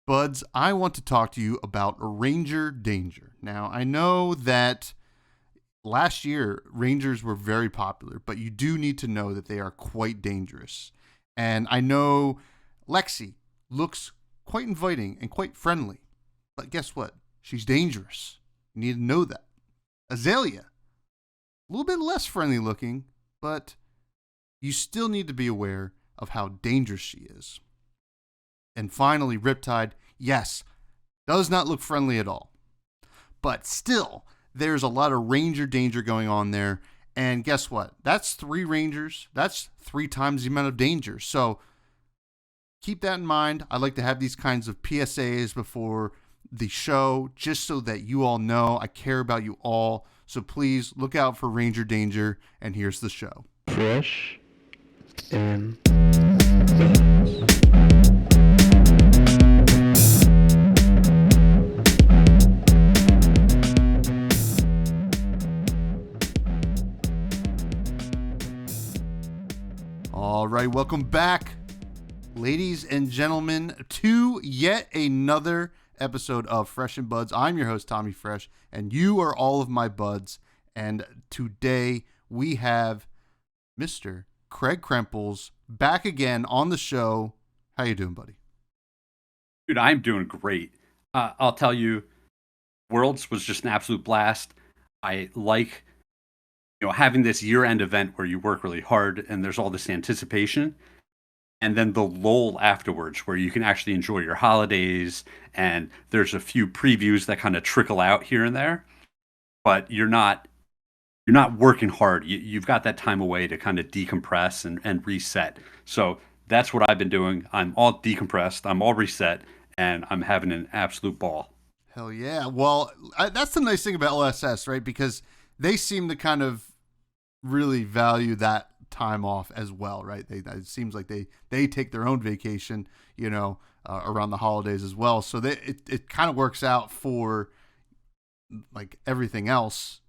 Buds, I want to talk to you about Ranger Danger. Now, I know that last year Rangers were very popular, but you do need to know that they are quite dangerous. And I know Lexi looks quite inviting and quite friendly, but guess what? She's dangerous. You need to know that. Azalea, a little bit less friendly looking, but you still need to be aware of how dangerous she is. And finally, Riptide, yes, does not look friendly at all. But still, there's a lot of Ranger danger going on there. And guess what? That's 3 Rangers. That's 3 times the amount of danger. So keep that in mind. I like to have these kinds of PSAs before the show just so that you all know I care about you all. So please look out for Ranger danger. And here's the show. Fresh and All right, welcome back, ladies and gentlemen, to yet another episode of Fresh and Buds. I'm your host, Tommy Fresh, and you are all of my buds. And today we have Mr. Craig Krempels back again on the show. How you doing, buddy? Dude, I'm doing great. I'll tell you, Worlds was just an absolute blast. I like, having this year-end event where you work really hard and there's all this anticipation, and then the lull afterwards where you can actually enjoy your holidays, and there's a few previews that kind of trickle out here and there, but you're not working hard. You've got that time away to kind of decompress and reset. So that's what I've been doing. I'm all decompressed, I'm all reset, and I'm having an absolute ball. Hell yeah. Well, that's the nice thing about LSS, right? Because they seem to kind of really value that time off as well, right? It seems like they take their own vacation, around the holidays as well. So it kind of works out for like everything else,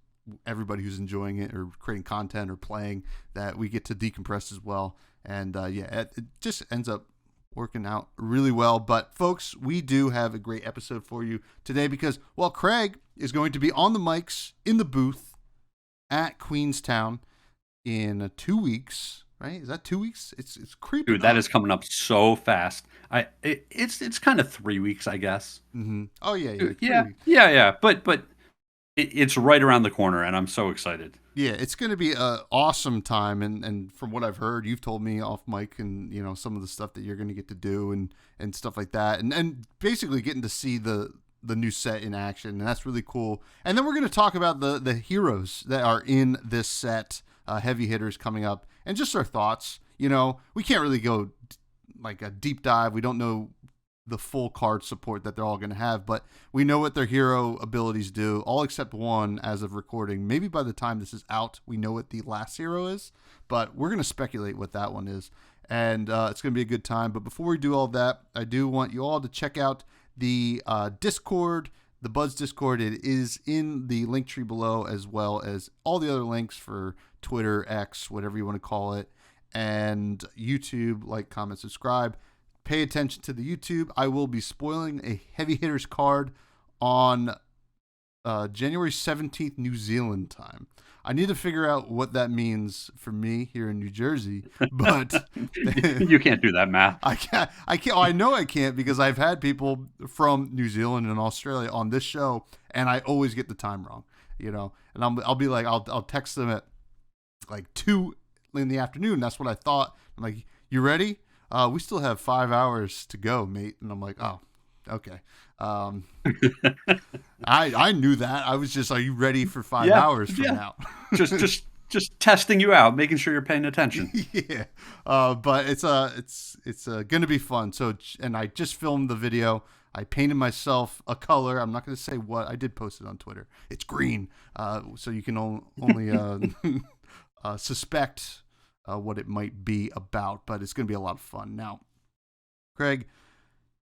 everybody who's enjoying it or creating content or playing, that we get to decompress as well. And it just ends up working out really well. But folks, we do have a great episode for you today because, well, Craig is going to be on the mics in the booth at Queenstown in 2 weeks, right? Is that 2 weeks? It's creepy. Dude, that is coming up so fast. It's kind of 3 weeks, I guess. Mm-hmm. Oh yeah, yeah. But it's right around the corner, and I'm so excited. Yeah, it's going to be an awesome time, and from what I've heard, you've told me off mic, and some of the stuff that you're going to get to do and stuff like that, and basically getting to see the new set in action, and that's really cool. And then we're going to talk about the heroes that are in this set, heavy hitters coming up, and just our thoughts. We can't really go like a deep dive. We don't know the full card support that they're all going to have, but we know what their hero abilities do, all except one as of recording. Maybe by the time this is out, we know what the last hero is, but we're going to speculate what that one is, and it's going to be a good time. But before we do all that, I do want you all to check out the Discord, the Buds Discord. It is in the link tree below, as well as all the other links for Twitter, X, whatever you want to call it, and YouTube. Like, comment, subscribe. Pay attention to the YouTube. I will be spoiling a heavy hitters card on January 17th, New Zealand time. I need to figure out what that means for me here in New Jersey, but you can't do that math. I can't. Oh, I know I can't, because I've had people from New Zealand and Australia on this show, and I always get the time wrong, and I'll be like, I'll text them at like 2 in the afternoon. That's what I thought. I'm like, you ready? We still have 5 hours to go, mate. And I'm like, oh, okay. I knew that. I was just, are you ready for 5 hours from now? just testing you out, making sure you're paying attention. Yeah. But it's going to be fun. So, and I just filmed the video. I painted myself a color. I'm not going to say what. I did post it on Twitter. It's green. So you can only suspect what it might be about, but it's going to be a lot of fun. Now, Craig,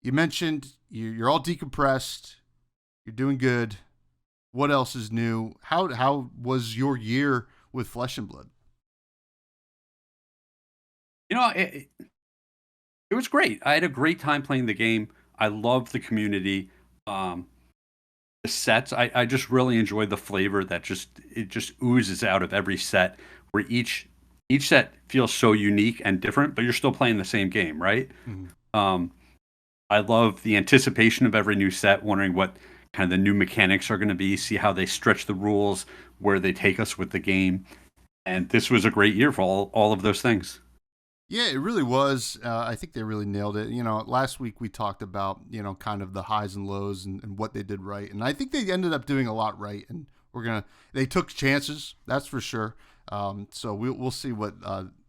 you mentioned you're all decompressed. You're doing good. What else is new? How was your year with Flesh and Blood? It was great. I had a great time playing the game. I love the community. The sets, I just really enjoy the flavor that it just oozes out of every set, where each set feels so unique and different, but you're still playing the same game, right? Mhm. Um, I love the anticipation of every new set, wondering what kind of the new mechanics are going to be, see how they stretch the rules, where they take us with the game. And this was a great year for all of those things. Yeah, it really was. I think they really nailed it. Last week we talked about, kind of the highs and lows and what they did right. And I think they ended up doing a lot right. And they took chances, that's for sure. So we'll see what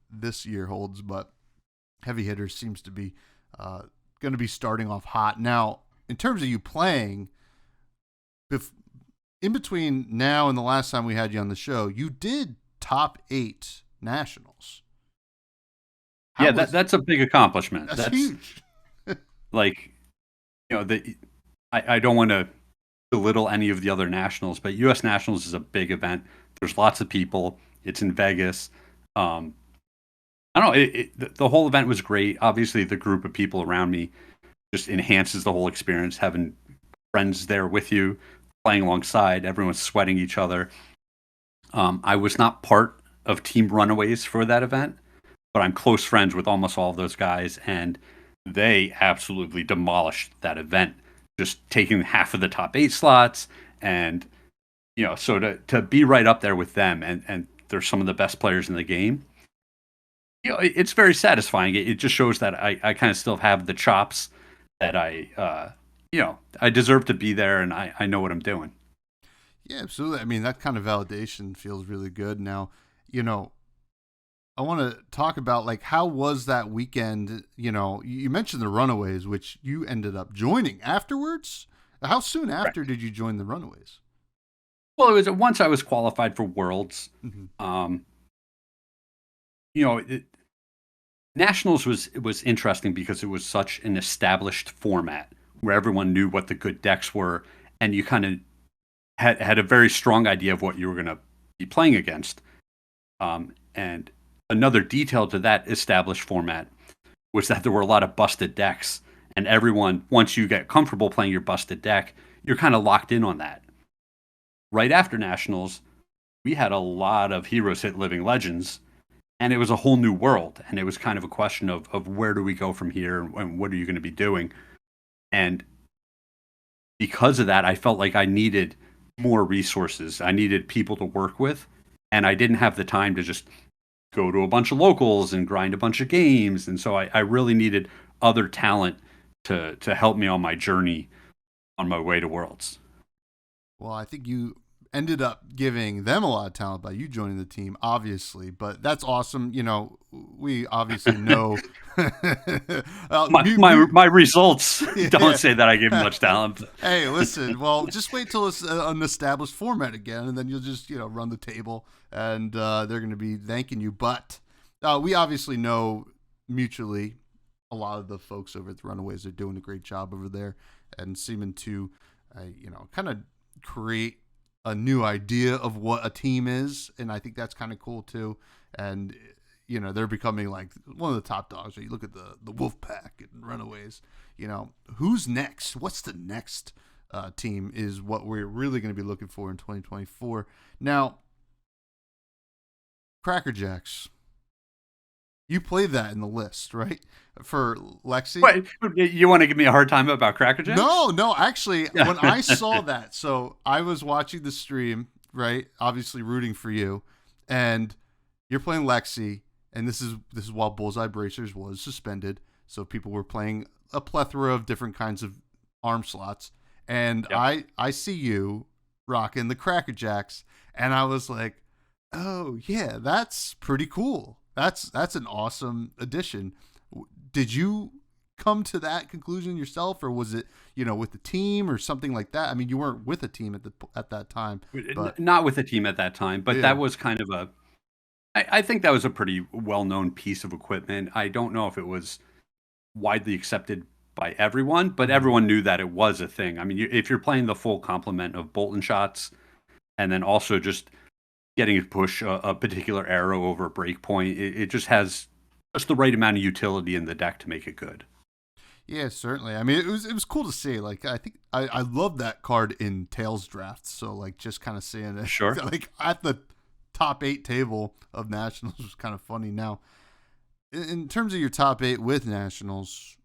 this year holds. But Heavy Hitters seems to be going to be starting off hot. Now, in terms of you playing, in between now and the last time we had you on the show, you did top 8 nationals. That's a big accomplishment. That's huge. Like, I don't want to belittle any of the other nationals, but U.S. Nationals is a big event. There's lots of people. It's in Vegas. I don't know. The whole event was great. Obviously, the group of people around me just enhances the whole experience. Having friends there with you, playing alongside, everyone's sweating each other. I was not part of Team Runaways for that event, but I'm close friends with almost all of those guys, and they absolutely demolished that event, just taking half of the top 8 slots. And so to be right up there with them, and they're some of the best players in the game, it's very satisfying. It just shows that I kind of still have the chops, that I deserve to be there, and I know what I'm doing. Yeah, absolutely. I mean, that kind of validation feels really good. Now, I want to talk about, like, how was that weekend? You mentioned the Runaways, which you ended up joining afterwards. How soon after did you join the Runaways? Well, it was once I was qualified for Worlds. Mm-hmm. Nationals was interesting because it was such an established format where everyone knew what the good decks were, and you kind of had a very strong idea of what you were going to be playing against. And another detail to that established format was that there were a lot of busted decks, and everyone, once you get comfortable playing your busted deck, you're kind of locked in on that. Right after Nationals, we had a lot of Heroes hit Living Legends, and it was a whole new world, and it was kind of a question of where do we go from here, and what are you going to be doing? And because of that, I felt like I needed more resources. I needed people to work with, and I didn't have the time to just go to a bunch of locals and grind a bunch of games. And so I really needed other talent to help me on my journey on my way to Worlds. Well, I think you ended up giving them a lot of talent by you joining the team, obviously, but that's awesome. We obviously know my results don't say that I gave much talent. Hey, listen, well, just wait till it's an established format again, and then you'll just, run the table, and they're going to be thanking you. But we obviously know mutually a lot of the folks over at the Runaways are doing a great job over there and seeming to, kind of create a new idea of what a team is, and I think that's kind of cool too. And they're becoming like one of the top dogs. You look at the Wolf Pack and Runaways. Who's next? What's the next team is what we're really going to be looking for in 2024. Now, Cracker Jacks. You played that in the list, right? For Lexi? Wait, you want to give me a hard time about Cracker Jacks? No. Actually, when I saw that, so I was watching the stream, right? Obviously rooting for you, and you're playing Lexi, and this is while Bullseye Bracers was suspended, so people were playing a plethora of different kinds of arm slots, and yep. I see you rocking the Cracker Jacks, and I was like, oh yeah, that's pretty cool. That's an awesome addition. Did you come to that conclusion yourself, or was it with the team or something like that? I mean, you weren't with a team at that time, but not with a team at that time. But that was kind of I think that was a pretty well-known piece of equipment. I don't know if it was widely accepted by everyone, but everyone knew that it was a thing. I mean, if you're playing the full complement of bolt and shots, and then also just getting to push a particular arrow over a break point, it just has just the right amount of utility in the deck to make it good. Yeah, certainly. I mean, it was cool to see. Like, I think I love that card in Tails drafts. So like, just kind of seeing it Sure. like at the top 8 table of Nationals was kind of funny. Now, in terms of your top 8 with Nationals,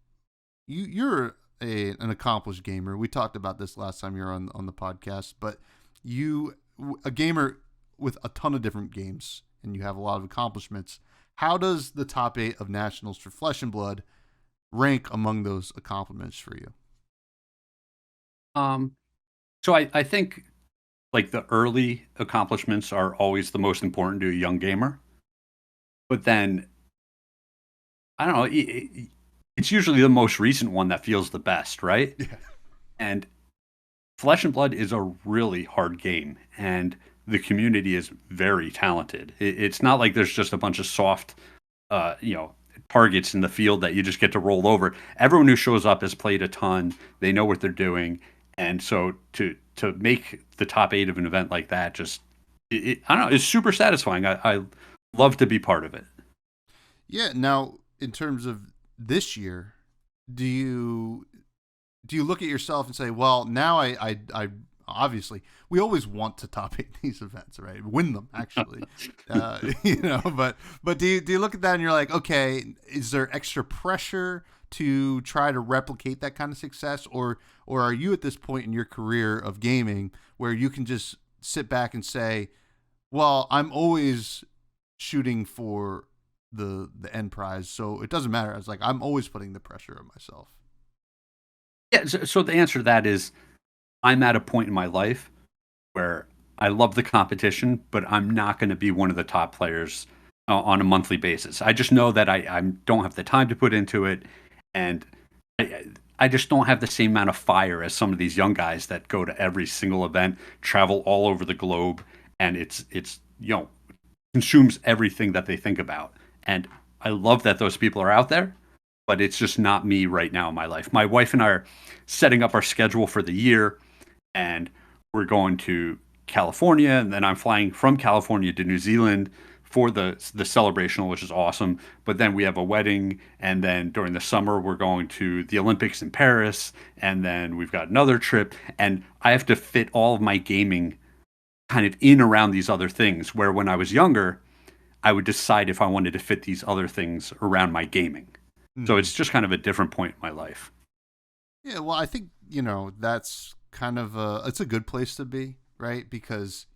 you're an accomplished gamer. We talked about this last time you were on the podcast, but you a gamer with a ton of different games, and you have a lot of accomplishments. How does the top 8 of Nationals for Flesh and Blood rank among those accomplishments for you? So I think like the early accomplishments are always the most important to a young gamer. But then I don't know, it's usually the most recent one that feels the best, right? Yeah. And Flesh and Blood is a really hard game, and the community is very talented. It's not like there's just a bunch of soft, you know, targets in the field that you just get to roll over. Everyone who shows up has played a ton. They know what they're doing, and so to make the top 8 of an event like that, just I don't know, it's super satisfying. I love to be part of it. Yeah. Now, in terms of this year, do you look at yourself and say, well, now I obviously we always want to top 8 these events, right? Win them, actually, But do you look at that and you're like, okay, is there extra pressure to try to replicate that kind of success, or are you at this point in your career of gaming where you can just sit back and say, well, I'm always shooting for the end prize, so it doesn't matter. I was like, I'm always putting the pressure on myself. Yeah, so the answer to that is I'm at a point in my life where I love the competition, but I'm not going to be one of the top players on a monthly basis. I just know that I don't have the time to put into it, and I just don't have the same amount of fire as some of these young guys that go to every single event, travel all over the globe, and it's consumes everything that they think about. And I love that those people are out there, but it's just not me right now in my life. My wife and I are setting up our schedule for the year, and we're going to California, and then I'm flying from California to New Zealand for the celebration, which is awesome. But then we have a wedding, and then during the summer we're going to the Olympics in Paris, and then we've got another trip, and I have to fit all of my gaming kind of in around these other things, where when I was younger, I would decide if I wanted to fit these other things around my gaming. So it's just kind of a different point in my life. Yeah, well, I think, that's kind of it's a good place to be, right? Because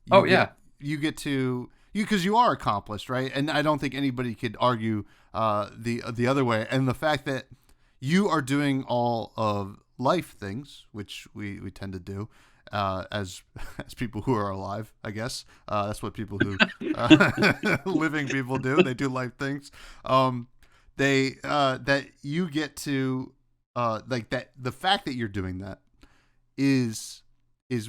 you get to because you are accomplished, right? And I don't think anybody could argue the other way. And the fact that you are doing all of life things, which we tend to do as people who are alive, I guess. That's what people who living people do. They do life things. That you get to like that. The fact that you're doing that is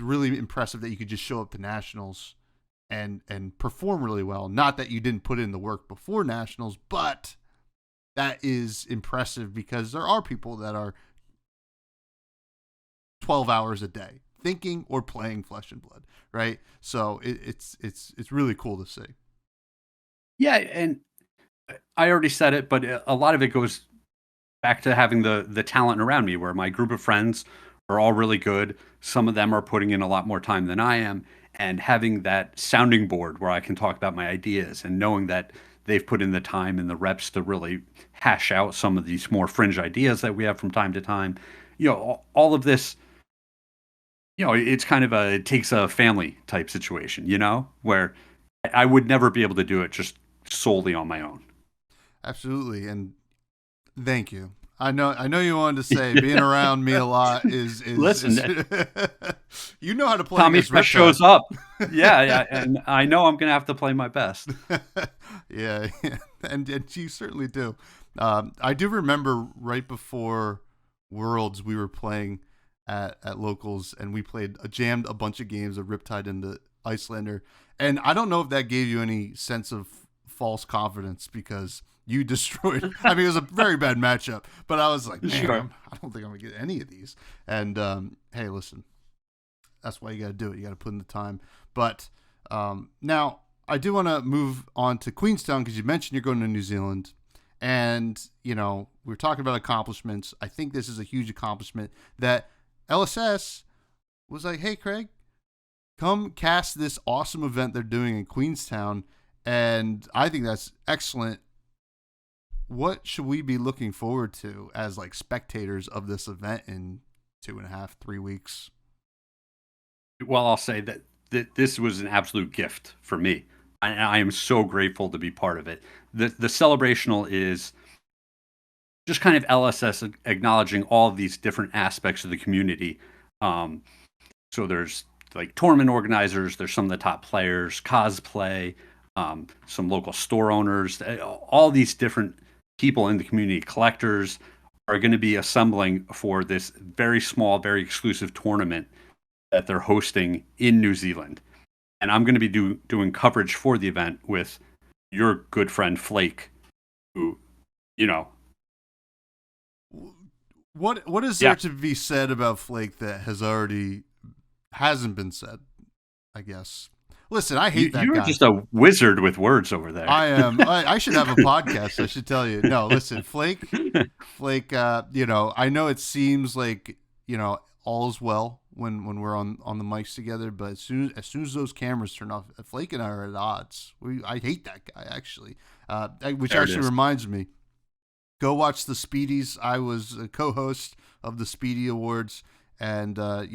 really impressive. That you could just show up to nationals and perform really well. Not that you didn't put in the work before nationals, but that is impressive because there are people that are 12 hours a day thinking or playing Flesh and Blood, right? So it's really cool to see. Yeah, and I already said it, but a lot of it goes back to having the talent around me, where my group of friends are all really good. Some of them are putting in a lot more time than I am, and having that sounding board where I can talk about my ideas and knowing that they've put in the time and the reps to really hash out some of these more fringe ideas that we have from time to time. All of this, it's kind of it takes a family type situation, where I would never be able to do it just solely on my own. Absolutely, and thank you. I know you wanted to say being around me a lot is Listen. You know how to play. Tommy Fresh shows up. Yeah, and I know I'm gonna have to play my best. yeah, and you certainly do. I do remember right before Worlds, we were playing at locals, and we jammed a bunch of games of Riptide into Icelander, and I don't know if that gave you any sense of false confidence because you destroyed. I mean, it was a very bad matchup, but I was like, man, Sure. I don't think I'm gonna get any of these. And hey, listen, that's why you got to do it. You got to put in the time. But now I do want to move on to Queenstown because you mentioned you're going to New Zealand, And, we're talking about accomplishments. I think this is a huge accomplishment that LSS was like, hey, Craig, come cast this awesome event they're doing in Queenstown. And I think that's excellent. What should we be looking forward to as like spectators of this event in 2.5, 3 weeks? Well, I'll say that this was an absolute gift for me. I am so grateful to be part of it. The celebrational is just kind of LSS acknowledging all of these different aspects of the community. So there's like tournament organizers, there's some of the top players, cosplay, some local store owners, all these different people in the community, collectors, are going to be assembling for this very small, very exclusive tournament that they're hosting in New Zealand. And I'm going to be doing coverage for the event with your good friend Flake, who, What is there to be said about Flake that hasn't been said, I guess? Listen, I hate that guy. You're just a wizard with words over there. I am. I should have a podcast. I should tell you. No, listen, Flake. I know it seems like all's well when we're on the mics together, but as soon as those cameras turn off, Flake and I are at odds. I hate that guy actually. Which actually reminds me, go watch the Speedies. I was a co-host of the Speedy Awards, and my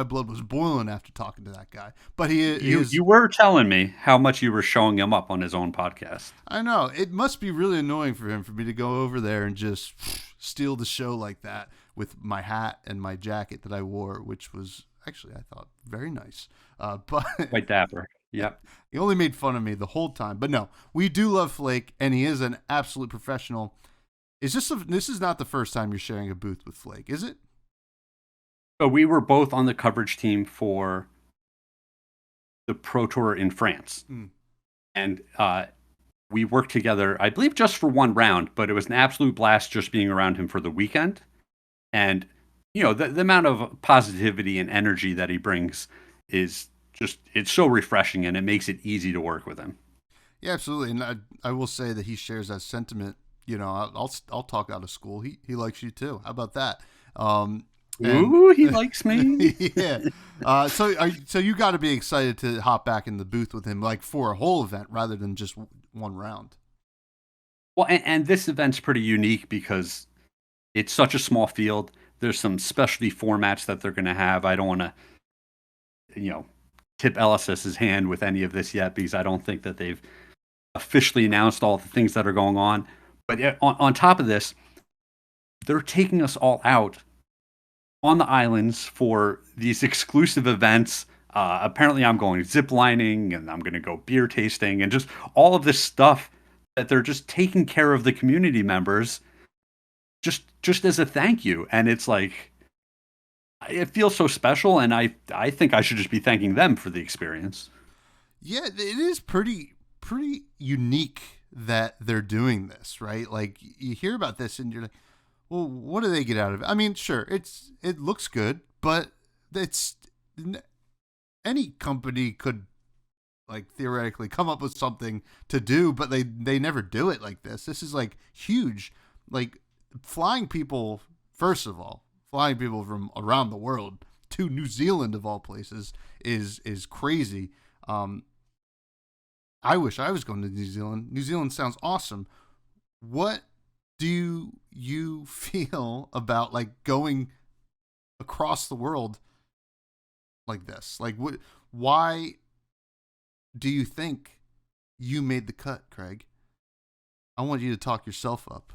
blood was boiling after talking to that guy. But you were telling me how much you were showing him up on his own podcast. I know. It must be really annoying for him for me to go over there and just steal the show like that with my hat and my jacket that I wore, which was actually, I thought, very nice. But quite dapper. Yep. He only made fun of me the whole time. But no, we do love Flake, and he is an absolute professional. This is not the first time you're sharing a booth with Flake, is it? So we were both on the coverage team for the Pro Tour in France. And we worked together, I believe, just for one round, but it was an absolute blast just being around him for the weekend. And, the amount of positivity and energy that he brings is just, it's so refreshing, and it makes it easy to work with him. Yeah, absolutely. And I will say that he shares that sentiment. I'll talk out of school. He likes you too. How about that? Ooh, he likes me. Yeah. So you got to be excited to hop back in the booth with him, like for a whole event rather than just one round. Well, and this event's pretty unique because it's such a small field. There's some specialty formats that they're going to have. I don't want to, tip LSS's hand with any of this yet because I don't think that they've officially announced all the things that are going on. But on top of this, they're taking us all out on the islands for these exclusive events. Apparently I'm going zip lining, and I'm going to go beer tasting, and just all of this stuff that they're just taking care of the community members just as a thank you. And it's like, it feels so special, and I think I should just be thanking them for the experience. Yeah, it is pretty unique that they're doing this, right? Like, you hear about this and you're like, well, what do they get out of it? I mean, sure, it looks good, but any company could, like, theoretically come up with something to do, but they never do it like this. This is like huge. Like, flying people from around the world to New Zealand of all places is crazy. I wish I was going to New Zealand. New Zealand sounds awesome. What do you feel about like going across the world like this? Like, why do you think you made the cut, Craig? I want you to talk yourself up.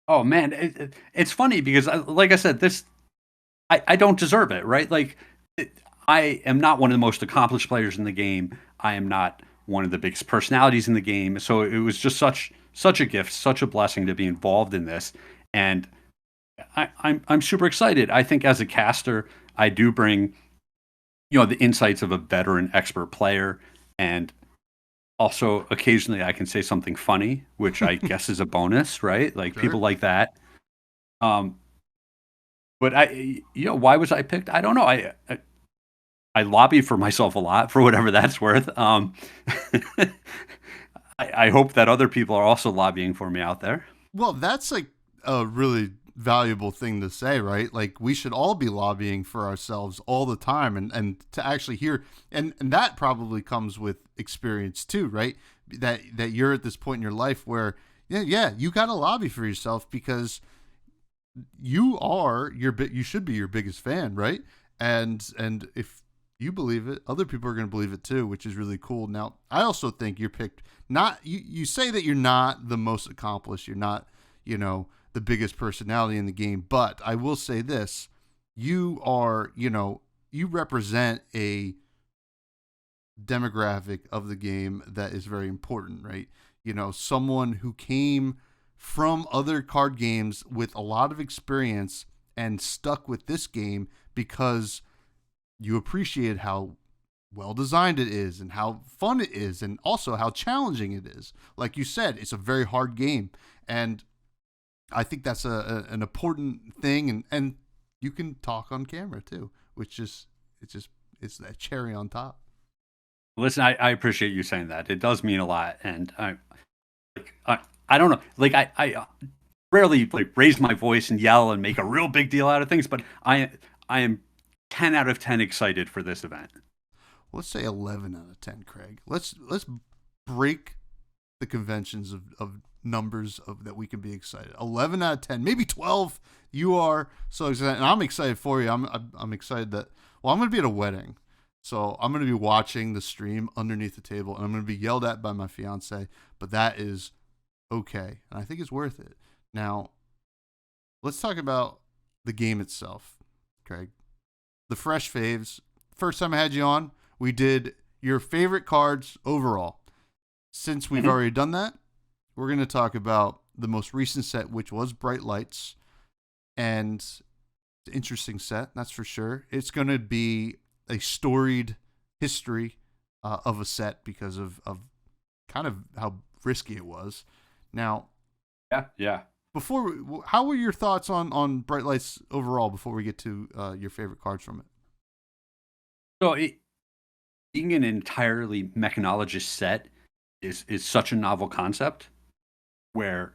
Oh man, it's funny because, like I said, I don't deserve it, right? Like, I am not one of the most accomplished players in the game. I am not one of the biggest personalities in the game. So it was just such a gift, such a blessing to be involved in this. And I'm super excited. I think as a caster, I do bring, the insights of a veteran expert player, and also occasionally I can say something funny, which I guess is a bonus, right? Like, sure. People like that. But why was I picked? I don't know. I lobby for myself a lot, for whatever that's worth. I hope that other people are also lobbying for me out there. Well, that's like a really valuable thing to say, right? Like we should all be lobbying for ourselves all the time, and to actually hear, and that probably comes with experience too, right? That you're at this point in your life where yeah, you got to lobby for yourself because you should be your biggest fan, right? And if you believe it, other people are going to believe it too, which is really cool. Now, I also think you're picked not you say that you're not the most accomplished, you're not, the biggest personality in the game, but I will say this, you are, you represent a demographic of the game that is very important, right? Someone who came from other card games with a lot of experience and stuck with this game because you appreciated how well designed it is and how fun it is and also how challenging it is. Like you said, it's a very hard game. And I think that's an important thing. And you can talk on camera too, which is, it's that cherry on top. Listen, I appreciate you saying that. It does mean a lot. And I don't know, like I rarely like raise my voice and yell and make a real big deal out of things, but I am 10 out of 10 excited for this event. Let's say 11 out of 10, Craig. Let's break the conventions of numbers of that we can be excited. 11 out of 10, maybe 12. You are so excited, and I'm excited for you. I'm excited that I'm going to be at a wedding, so I'm going to be watching the stream underneath the table, and I'm going to be yelled at by my fiance. But that is okay, and I think it's worth it. Now, let's talk about the game itself, Craig. The fresh faves. First time I had you on, we did your favorite cards overall. Since we've already done that, we're going to talk about the most recent set, which was Bright Lights. And it's an interesting set, that's for sure. It's going to be a storied history of a set because of kind of how risky it was. Now, yeah. How were your thoughts on Bright Lights overall before we get to your favorite cards from it? So being an entirely mechanologist set is such a novel concept where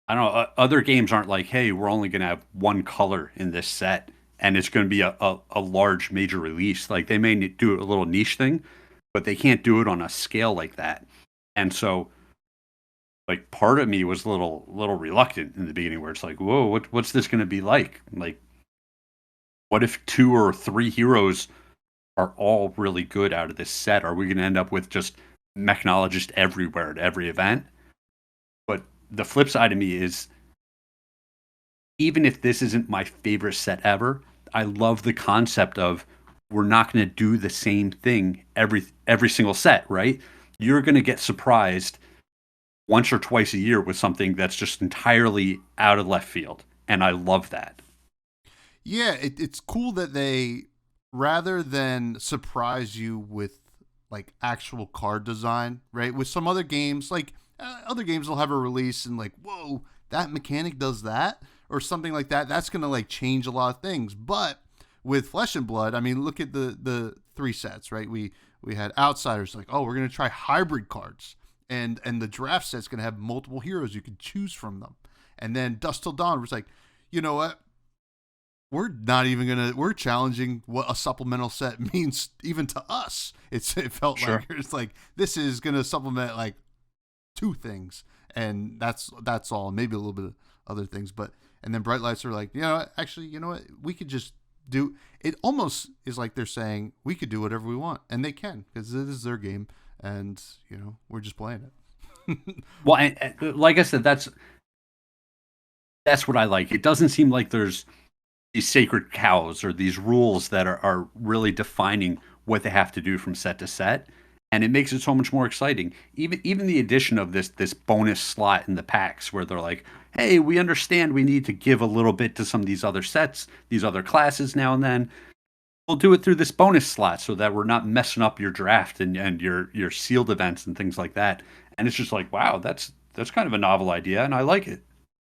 I don't know, other games aren't like, hey, we're only going to have one color in this set and it's going to be a large major release. Like they may do a little niche thing, but they can't do it on a scale like that. And so like part of me was a little reluctant in the beginning where it's like, whoa, what's this going to be like? Like, what if 2 or 3 heroes are all really good out of this set? Are we going to end up with just mechanologists everywhere at every event? But the flip side of me is, even if this isn't my favorite set ever, I love the concept of we're not going to do the same thing every single set, right? You're going to get surprised once or twice a year with something that's just entirely out of left field. And I love that. Yeah, it's cool that they, rather than surprise you with like actual card design, right? With some other games, like other games will have a release and like, whoa, that mechanic does that or something like that. That's going to like change a lot of things. But with Flesh and Blood, I mean, look at the 3 sets, right? We had Outsiders, like, oh, we're going to try hybrid cards. And the draft set's going to have multiple heroes. You can choose from them. And then Dusk Till Dawn was like, you know what? We're not even going to, we're challenging what a supplemental set means even to us. It felt Sure. like it's like, this is going to supplement like 2 things. And that's all. Maybe a little bit of other things. But, and then Bright Lights are like, actually, you know what? We could just do, it almost is like they're saying we could do whatever we want. And they can, because this is their game. And, we're just playing it. Well, and like I said, that's what I like. It doesn't seem like there's these sacred cows or these rules that are really defining what they have to do from set to set. And it makes it so much more exciting. Even the addition of this bonus slot in the packs where they're like, hey, we understand we need to give a little bit to some of these other sets, these other classes now and then. We'll do it through this bonus slot so that we're not messing up your draft and your sealed events and things like that. And it's just like, wow, that's kind of a novel idea, and I like it.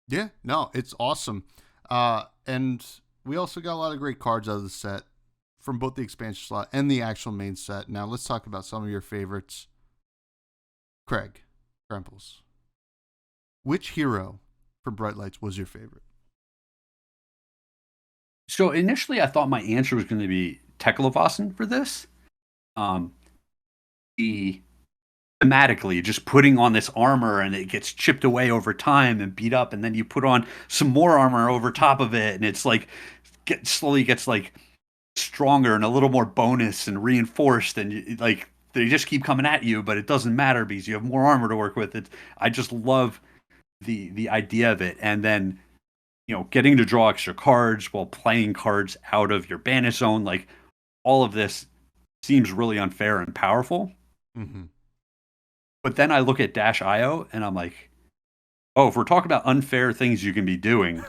Yeah, no, it's awesome. And we also got a lot of great cards out of the set from both the expansion slot and the actual main set. Now let's talk about some of your favorites. Craig, Krempels. Which hero from Bright Lights was your favorite? So initially, I thought my answer was going to be Teklevossen for this. Um, the thematically, just putting on this armor and it gets chipped away over time and beat up, and then you put on some more armor over top of it, and it's like slowly gets like stronger and a little more bonus and reinforced, and like they just keep coming at you, but it doesn't matter because you have more armor to work with. I just love the idea of it, and then getting to draw extra cards while playing cards out of your banish zone, like all of this seems really unfair and powerful. Mm-hmm. But then I look at Dash IO and I'm like, oh, if we're talking about unfair things you can be doing,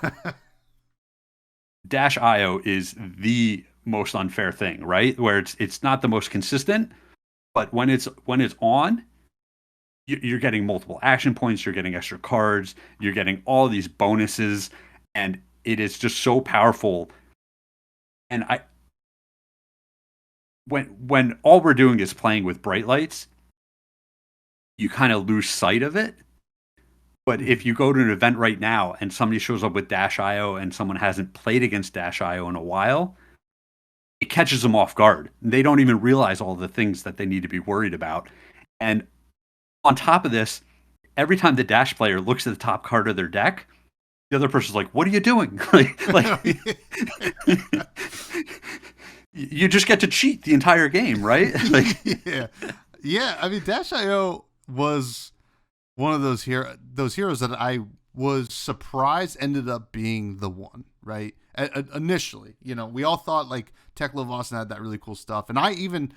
Dash IO is the most unfair thing, right? Where it's not the most consistent, but when it's on, you're getting multiple action points, you're getting extra cards, you're getting all these bonuses, and it is just so powerful. And when all we're doing is playing with bright lights, you kind of lose sight of it. But if you go to an event right now and somebody shows up with Dash IO and someone hasn't played against Dash IO in a while, it catches them off guard. They don't even realize all the things that they need to be worried about. And on top of this, every time the Dash player looks at the top card of their deck, the other person's like, what are you doing? like you just get to cheat the entire game, right? Yeah. I mean, Dash IO was one of those heroes that I was surprised ended up being the one, right? Initially, we all thought like Teklevossen had that really cool stuff, and I even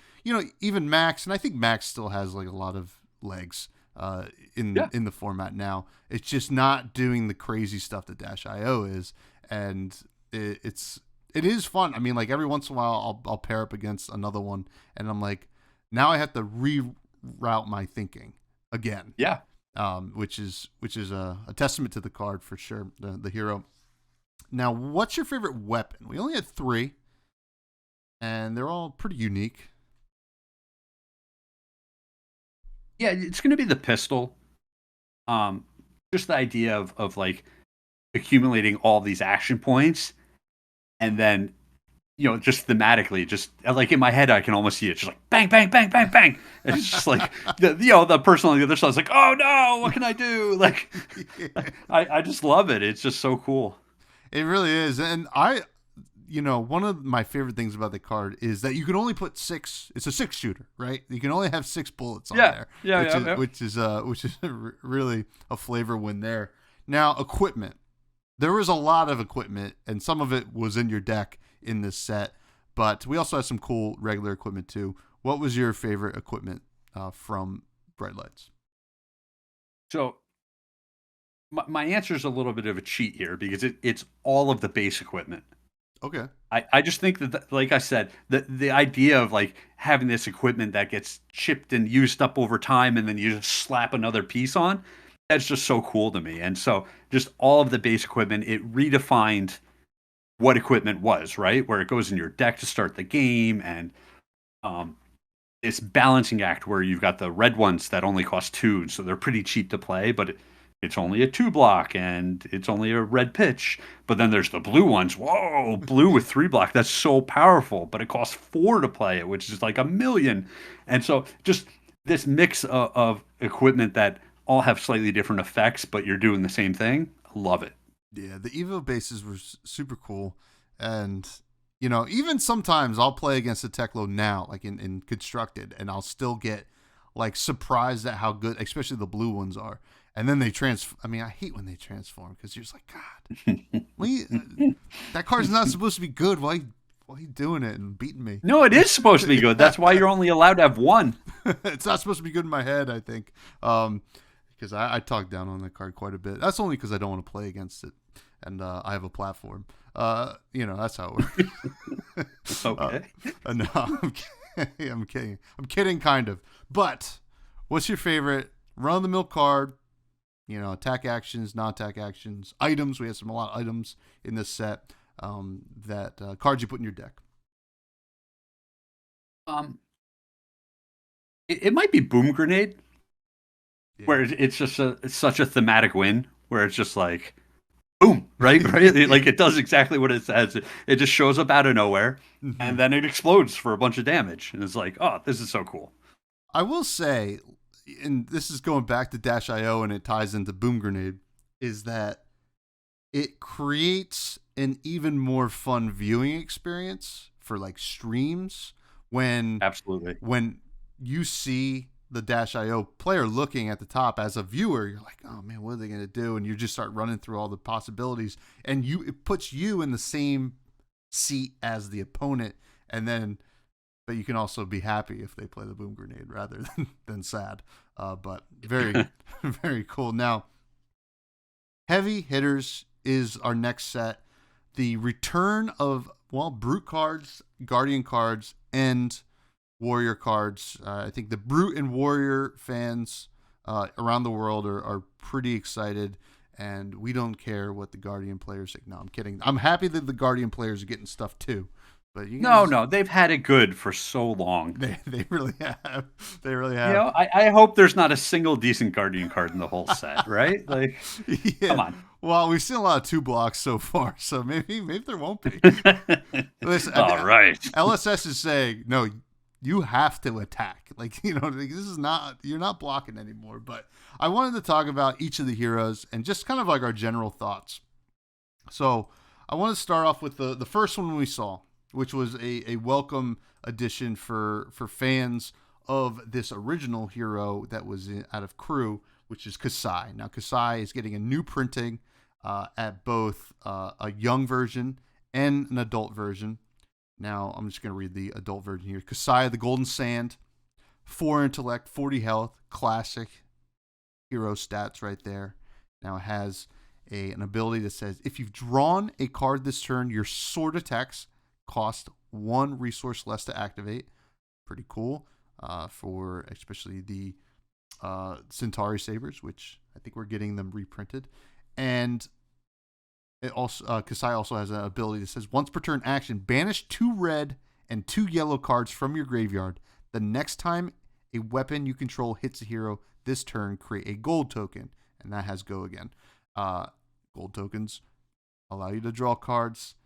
Max, and I think Max still has like a lot of legs in the format now. It's just not doing the crazy stuff that Dash IO is, and it is fun. I mean, like every once in a while, I'll pair up against another one, and I'm like, now I have to reroute my thinking again. Yeah. Which is a testament to the card for sure, the hero. Now, what's your favorite weapon? We only had 3, and they're all pretty unique. Yeah, it's going to be the pistol. Just the idea of like accumulating all these action points, and then just thematically, just like in my head, I can almost see it just like bang, bang, bang, bang, bang. And it's just like the person on the other side is like, oh no, what can I do? Like, I just love it. It's just so cool. It really is, and one of my favorite things about the card is that you can only put 6. It's a 6 shooter, right? You can only have 6 bullets on there. Which is really a flavor win there. Now, equipment. There was a lot of equipment, and some of it was in your deck in this set, but we also had some cool regular equipment too. What was your favorite equipment from Bright Lights? So my answer is a little bit of a cheat here because it's all of the base equipment. Okay. I just think that, like I said, the idea of like having this equipment that gets chipped and used up over time, and then you just slap another piece on, that's just so cool to me. And so just all of the base equipment, it redefined what equipment was, right? Where it goes in your deck to start the game, and this balancing act where you've got the red ones that only cost 2, so they're pretty cheap to play, but it's only a 2 block and it's only a red pitch. But then there's the blue ones. Whoa, blue with 3 block. That's so powerful, but it costs 4 to play it, which is like $1 million. And so just this mix of equipment that all have slightly different effects, but you're doing the same thing. Love it. Yeah, the Evo bases were super cool. And, even sometimes I'll play against the Teklo now, like in Constructed, and I'll still get like surprised at how good, especially the blue ones are. And then they I hate when they transform because you're just like, God, that card's not supposed to be good. Why are you doing it and beating me? No, it is supposed to be good. That's why you're only allowed to have 1. It's not supposed to be good in my head, I think. Because I talk down on that card quite a bit. That's only because I don't want to play against it. And I have a platform. That's how it works. Okay. No, I'm kidding. I'm kidding, kind of. But what's your favorite run-of-the-mill card? Attack actions, non-attack actions, items. We have a lot of items in this set. That cards you put in your deck. It might be Boom Grenade. Yeah. where it's just it's such a thematic win where it's just like boom, right? Like it does exactly what it says. It just shows up out of nowhere and then it explodes for a bunch of damage. And it's like, oh, this is so cool. I will say, and this is going back to Dash IO and it ties into Boom Grenade, is that it creates an even more fun viewing experience for like streams when Absolutely. when you see the Dash IO player looking at the top as a viewer, you're like, oh man, what are they going to do? And you just start running through all the possibilities, and it puts you in the same seat as the opponent, and then, but you can also be happy if they play the Boom Grenade rather than sad. But very, very cool. Now, Heavy Hitters is our next set. The return of, well, Brute cards, Guardian cards, and Warrior cards. I think the Brute and Warrior fans around the world are pretty excited, and we don't care what the Guardian players think. No, I'm kidding. I'm happy that the Guardian players are getting stuff too. But you guys, No, they've had it good for so long. They really have. They really have. You know, I hope there's not a single decent Guardian card in the whole set, right? Like, Yeah. come on. Well, we've seen a lot of 2 blocks so far, so maybe there won't be. Listen, All right. LSS is saying no. You have to attack. Like, you know, this is not, you're not blocking anymore. But I wanted to talk about each of the heroes and just kind of like our general thoughts. So I want to start off with the first one we saw, which was a welcome addition for fans of this original hero that was out of Crew, which is Kasai. Now, Kasai is getting a new printing at both a young version and an adult version. Now, I'm just going to read the adult version here. Kasai, the Golden Sand, 4 intellect, 40 health, classic hero stats right there. Now, it has an ability that says, if you've drawn a card this turn, your sword attacks cost 1 resource less to activate. Pretty cool for especially the Centauri Sabers, which I think we're getting them reprinted. And it also Kasai also has an ability that says, once per turn action, banish 2 red and 2 yellow cards from your graveyard. The next time a weapon you control hits a hero this turn, create a gold token. And that has go again. Gold tokens allow you to draw cards.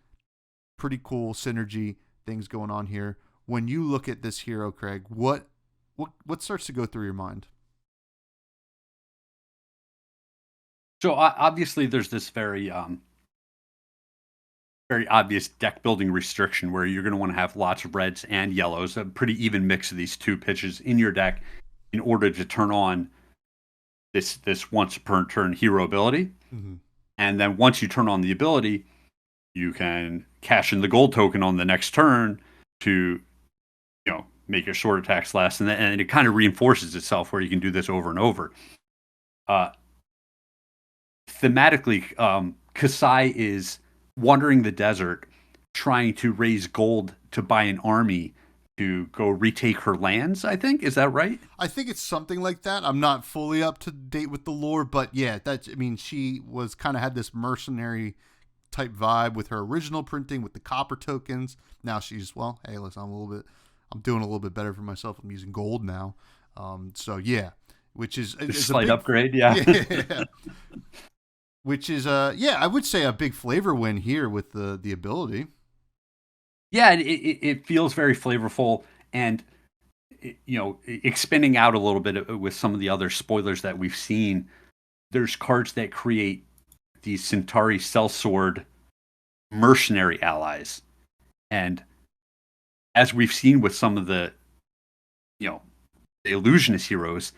Pretty cool synergy things going on here. When you look at this hero, Craig, what starts to go through your mind? So obviously there's this very obvious deck building restriction where you're going to want to have lots of reds and yellows, a pretty even mix of these 2 pitches in your deck in order to turn on this once per turn hero ability. Mm-hmm. And then once you turn on the ability, you can cash in the gold token on the next turn to, you know, make your sword attacks last, and it kind of reinforces itself where you can do this over and over. Thematically, Kasai is wandering the desert, trying to raise gold to buy an army to go retake her lands, I think. Is that right? I think it's something like that. I'm not fully up to date with the lore, but yeah, she was kind of had this mercenary type vibe with her original printing with the copper tokens. Now she's, well, hey, listen, I'm doing a little bit better for myself. I'm using gold now. So yeah, which is a slight upgrade. Yeah. Yeah. Which is I would say a big flavor win here with the ability. Yeah, it feels very flavorful, and expanding out a little bit with some of the other spoilers that we've seen. There's cards that create these Centauri sellsword mercenary allies, and as we've seen with some of the illusionist heroes,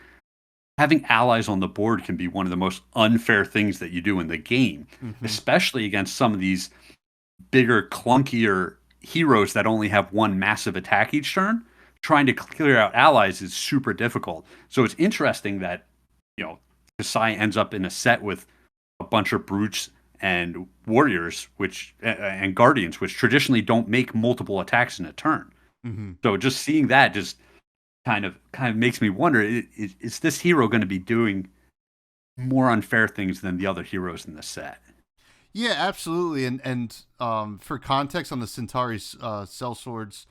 having allies on the board can be one of the most unfair things that you do in the game, especially against some of these bigger, clunkier heroes that only have 1 massive attack each turn. Trying to clear out allies is super difficult. So it's interesting that, Kasai ends up in a set with a bunch of brutes and warriors, and guardians, which traditionally don't make multiple attacks in a turn. Mm-hmm. So just seeing that just kind of makes me wonder: is this hero going to be doing more unfair things than the other heroes in the set? Yeah, absolutely. And for context on the Centauri sellswords,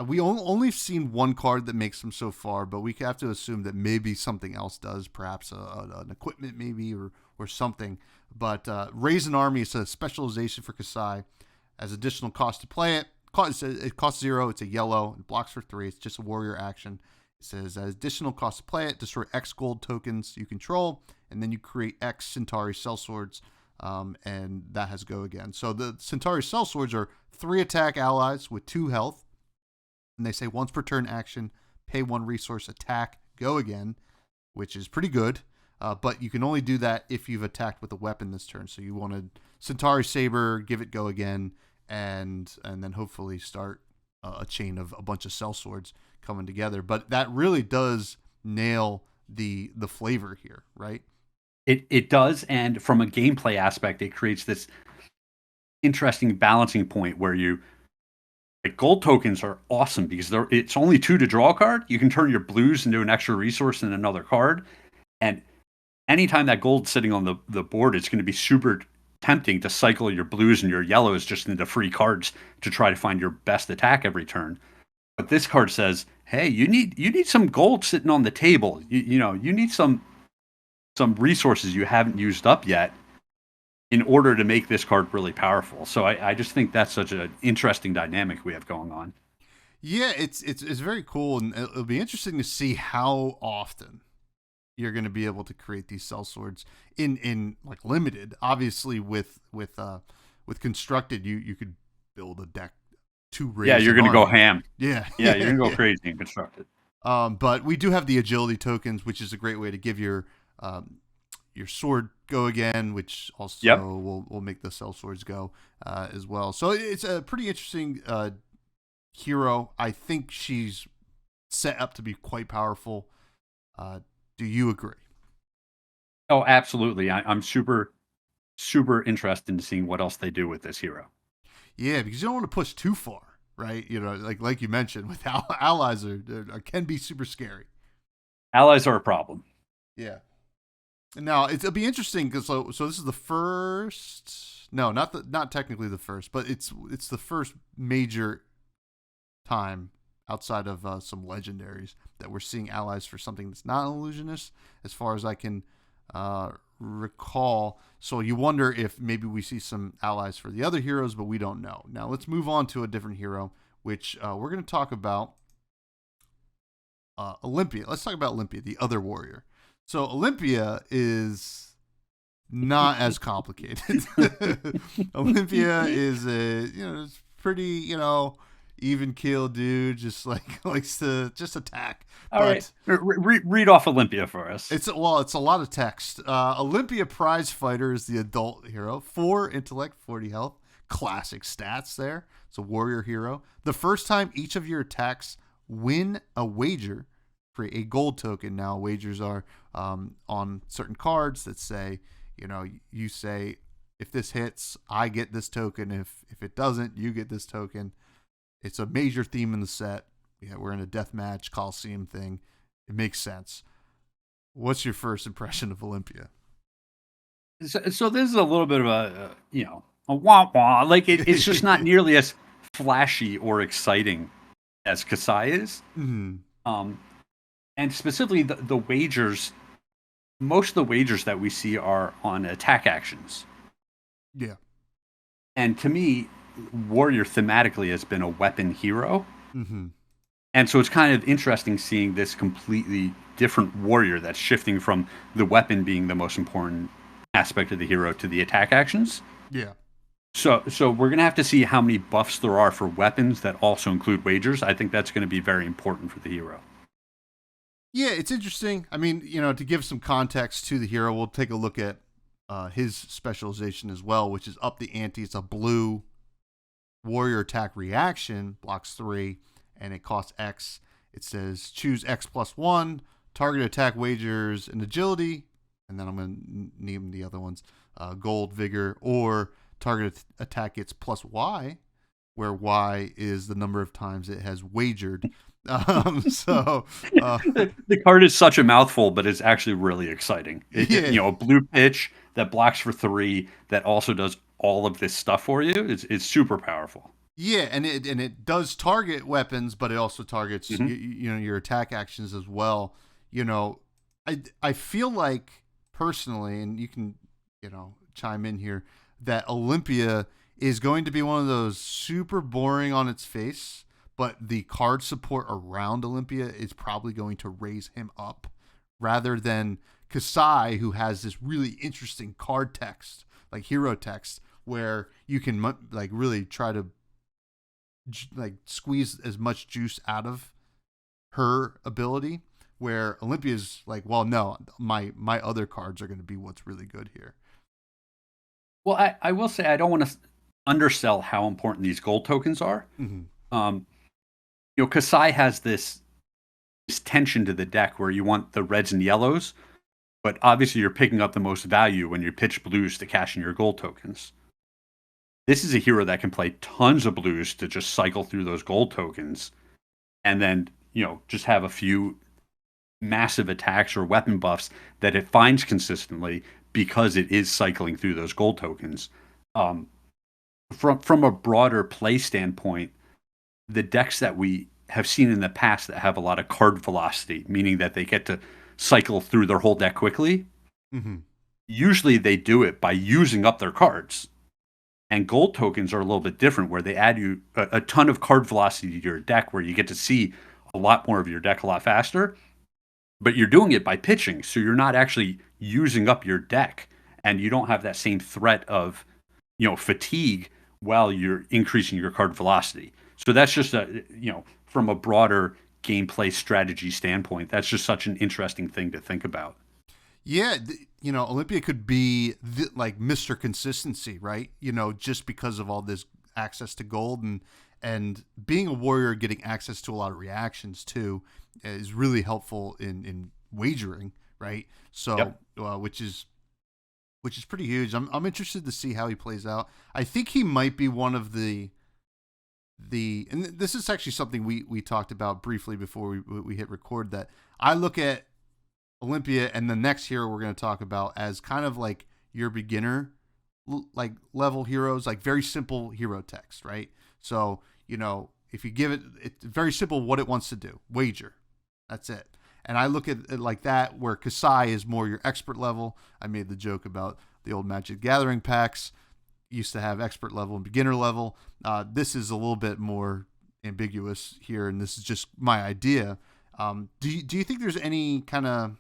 We only seen one card that makes them so far, but we have to assume that maybe something else does, perhaps an equipment maybe or something. But Raise an Army is a specialization for Kasai. As additional cost to play it. It costs 0. It's a yellow. It blocks for 3. It's just a warrior action. It says as additional cost to play it, destroy X gold tokens you control, and then you create X Centauri sellswords, and that has go again. So the Centauri sellswords are 3 attack allies with 2 health, and they say once per turn action, pay 1 resource, attack, go again, which is pretty good. But you can only do that if you've attacked with a weapon this turn. So you want to Centauri Saber, give it go again, and then hopefully start a chain of a bunch of sellswords coming together. But that really does nail the flavor here, right? It does, and from a gameplay aspect, it creates this interesting balancing point where gold tokens are awesome because it's only 2 to draw a card. You can turn your blues into an extra resource in another card, and anytime that gold's sitting on the board, it's going to be super tempting to cycle your blues and your yellows just into free cards to try to find your best attack every turn. But this card says, hey, you need some gold sitting on the table. You need some resources you haven't used up yet in order to make this card really powerful. So I just think that's such an interesting dynamic we have going on. Yeah, it's very cool, and it'll be interesting to see how often you're going to be able to create these sellswords in like limited. Obviously, with constructed, you could build a deck to raise. Yeah, you're going to go ham. Yeah, you're going to go crazy in constructed. But we do have the agility tokens, which is a great way to give your sword go again, which also will make the sellswords go as well. So it's a pretty interesting hero. I think she's set up to be quite powerful. Do you agree? Oh, absolutely. I'm super, super interested in seeing what else they do with this hero. Yeah, because you don't want to push too far, right? Like you mentioned, with allies can be super scary. Allies are a problem. Yeah. Now it'll be interesting because so this is the first. No, not technically the first, but it's the first major time outside of some legendaries that we're seeing allies for something that's not an illusionist, as far as I can recall. So you wonder if maybe we see some allies for the other heroes, but we don't know. Now let's move on to a different hero, which we're going to talk about Olympia. Let's talk about Olympia, the other warrior. So Olympia is not as complicated. Olympia is it's pretty, even keel dude, just likes to just attack. All right. Read off Olympia for us. It's a lot of text. Olympia prize fighter is the adult hero. 4 intellect, 40 health. Classic stats there. It's a warrior hero. The first time each of your attacks win a wager, create a gold token. Now wagers are on certain cards that say, you say, if this hits, I get this token. If it doesn't, you get this token. It's a major theme in the set. Yeah, we're in a deathmatch Coliseum thing. It makes sense. What's your first impression of Olympia? So this is a little bit of a wah wah. Like it's just not nearly as flashy or exciting as Kasai is. Mm-hmm. And specifically the wagers. Most of the wagers that we see are on attack actions. Yeah. And to me, warrior thematically has been a weapon hero. Mm-hmm. And so it's kind of interesting seeing this completely different warrior that's shifting from the weapon being the most important aspect of the hero to the attack actions. Yeah. So we're going to have to see how many buffs there are for weapons that also include wagers. I think that's going to be very important for the hero. Yeah, it's interesting. I mean, to give some context to the hero, we'll take a look at his specialization as well, which is up the ante. It's a blue warrior attack reaction, blocks 3, and it costs X. It says choose X plus 1, target attack wagers and agility, and then I'm going to name the other ones, gold, vigor, or target attack gets plus Y, where Y is the number of times it has wagered. The card is such a mouthful, but it's actually really exciting. A blue pitch that blocks for 3 that also does all of this stuff for you. It's super powerful. Yeah, and it does target weapons, but it also targets Hmm. you know, your attack actions as well. You know, I feel like personally, and you can, you know, chime in here, that Olympia is going to be one of those super boring on its face, but the card support around Olympia is probably going to raise him up rather than Kasai, who has this really interesting card text, like hero text, where you can like really try to like squeeze as much juice out of her ability. Where Olympia's like, well, no, my other cards are going to be what's really good here. Well, I will say I don't want to undersell how important these gold tokens are. Mm-hmm. Um, Kasai has this tension to the deck where you want the reds and yellows, but obviously you're picking up the most value when you pitch blues to cash in your gold tokens. This is a hero that can play tons of blues to just cycle through those gold tokens and then, just have a few massive attacks or weapon buffs that it finds consistently because it is cycling through those gold tokens. Um, from a broader play standpoint, the decks that we have seen in the past that have a lot of card velocity, meaning that they get to cycle through their whole deck quickly, Mm-hmm. usually they do it by using up their cards. And gold tokens are a little bit different, where they add you a ton of card velocity to your deck, where you get to see a lot more of your deck a lot faster. But you're doing it by pitching, so you're not actually using up your deck, and you don't have that same threat of, fatigue while you're increasing your card velocity. So that's just from a broader gameplay strategy standpoint, that's just such an interesting thing to think about. Yeah, you know, Olympia could be like Mr. Consistency, right? You know, just because of all this access to gold and being a warrior, getting access to a lot of reactions too, is really helpful in wagering, right? So, Yep. Which is pretty huge. I'm interested to see how he plays out. I think he might be one of the and this is actually something we talked about briefly before we hit record, that I look at Olympia and the next hero we're going to talk about as kind of like your beginner like level heroes, like very simple hero text, right? So, you know, if you give it, it's very simple what it wants to do. Wager. That's it. And I look at it like that, where Kasai is more your expert level. I made the joke about the old Magic Gathering packs used to have expert level and beginner level. This is a little bit more ambiguous here, and this is just my idea. Do you think there's any kind of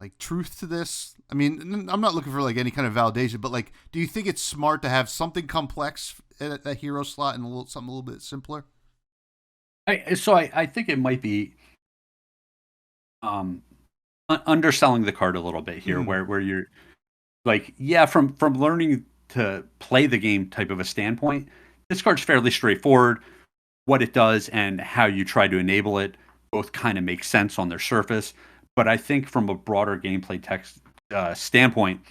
like truth to this? I mean, I'm not looking for like any kind of validation, but like, do you think it's smart to have something complex at that hero slot and something a little bit simpler? I think it might be um, underselling the card a little bit here, Mm-hmm. where you're like, yeah, from learning to play the game type of a standpoint, this card's fairly straightforward. What it does and how you try to enable it both kind of make sense on their surface. But I think from a broader gameplay text standpoint,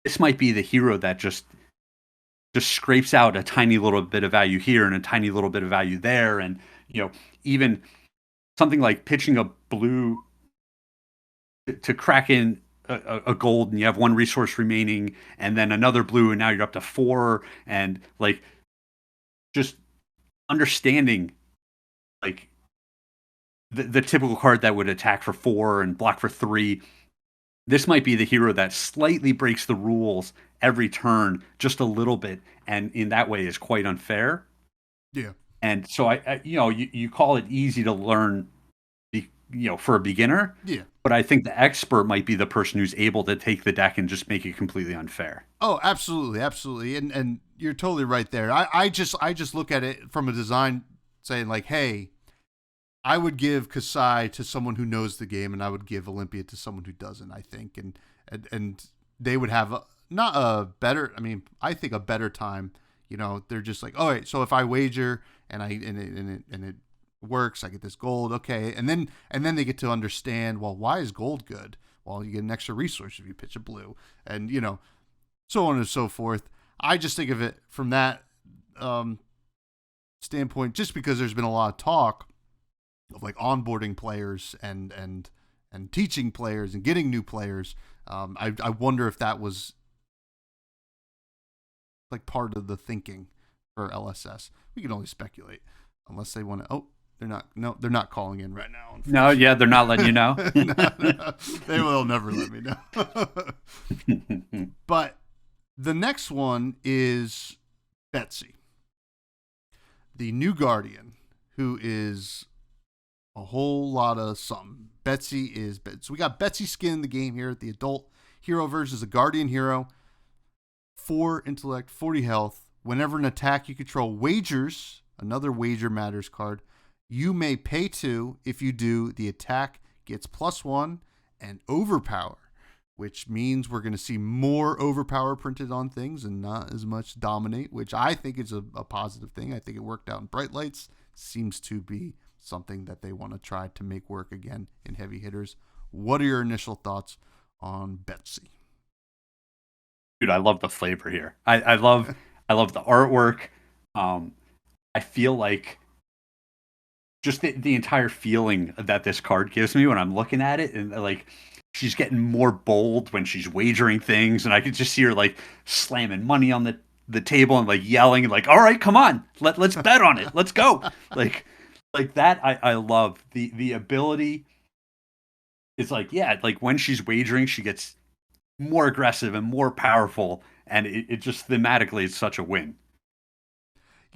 this might be the hero that just scrapes out a tiny little bit of value here and a tiny little bit of value there, and even something like pitching a blue to crack in a gold, and you have one resource remaining, and then another blue, and now you're up to four, and like just understanding like the typical card that would attack for four and block for three. This might be the hero that slightly breaks the rules every turn just a little bit, and in that way is quite unfair. Yeah. And so you call it easy to learn, for a beginner, Yeah. but I think the expert might be the person who's able to take the deck and just make it completely unfair. Oh, absolutely, absolutely, and you're totally right there. I just look at it from a design saying like, hey, I would give Kasai to someone who knows the game, and I would give Olympia to someone who doesn't. I think, and they would have not a better. I mean, I think a better time. You know, they're just like, all right. So if I wager and it works, I get this gold. Okay, and then they get to understand. Well, why is gold good? Well, you get an extra resource if you pitch a blue, and so on and so forth. I just think of it from that um, standpoint, just because there's been a lot of talk of like onboarding players and teaching players and getting new players. I wonder if that was like part of the thinking for LSS. We can only speculate unless they want to. Oh, they're not. No, they're not calling in right now. No, yeah, they're not letting you know. No. They will never let me know. But the next one is Betsy, the new Guardian, who is a whole lot of something. Betsy is so we got Betsy skin in the game here. The adult hero version is a Guardian hero. 4 intellect, 40 health. Whenever an attack you control wagers, another wager matters card, you may pay 2. If you do, the attack gets +1 and overpower, which means we're going to see more overpower printed on things and not as much dominate, which I think is a positive thing. I think it worked out in Bright Lights. Seems to be something that they want to try to make work again in heavy hitters. What are your initial thoughts on Betsy? Dude, I love the flavor here. I love the artwork. I feel like just the entire feeling that this card gives me when I'm looking at it, and like she's getting more bold when she's wagering things, and I could just see her like slamming money on the table and like yelling and like, all right, come on, let's bet on it, let's go. like that. I love the ability. It's like, yeah, like when she's wagering, she gets more aggressive and more powerful, and it just thematically it's such a win.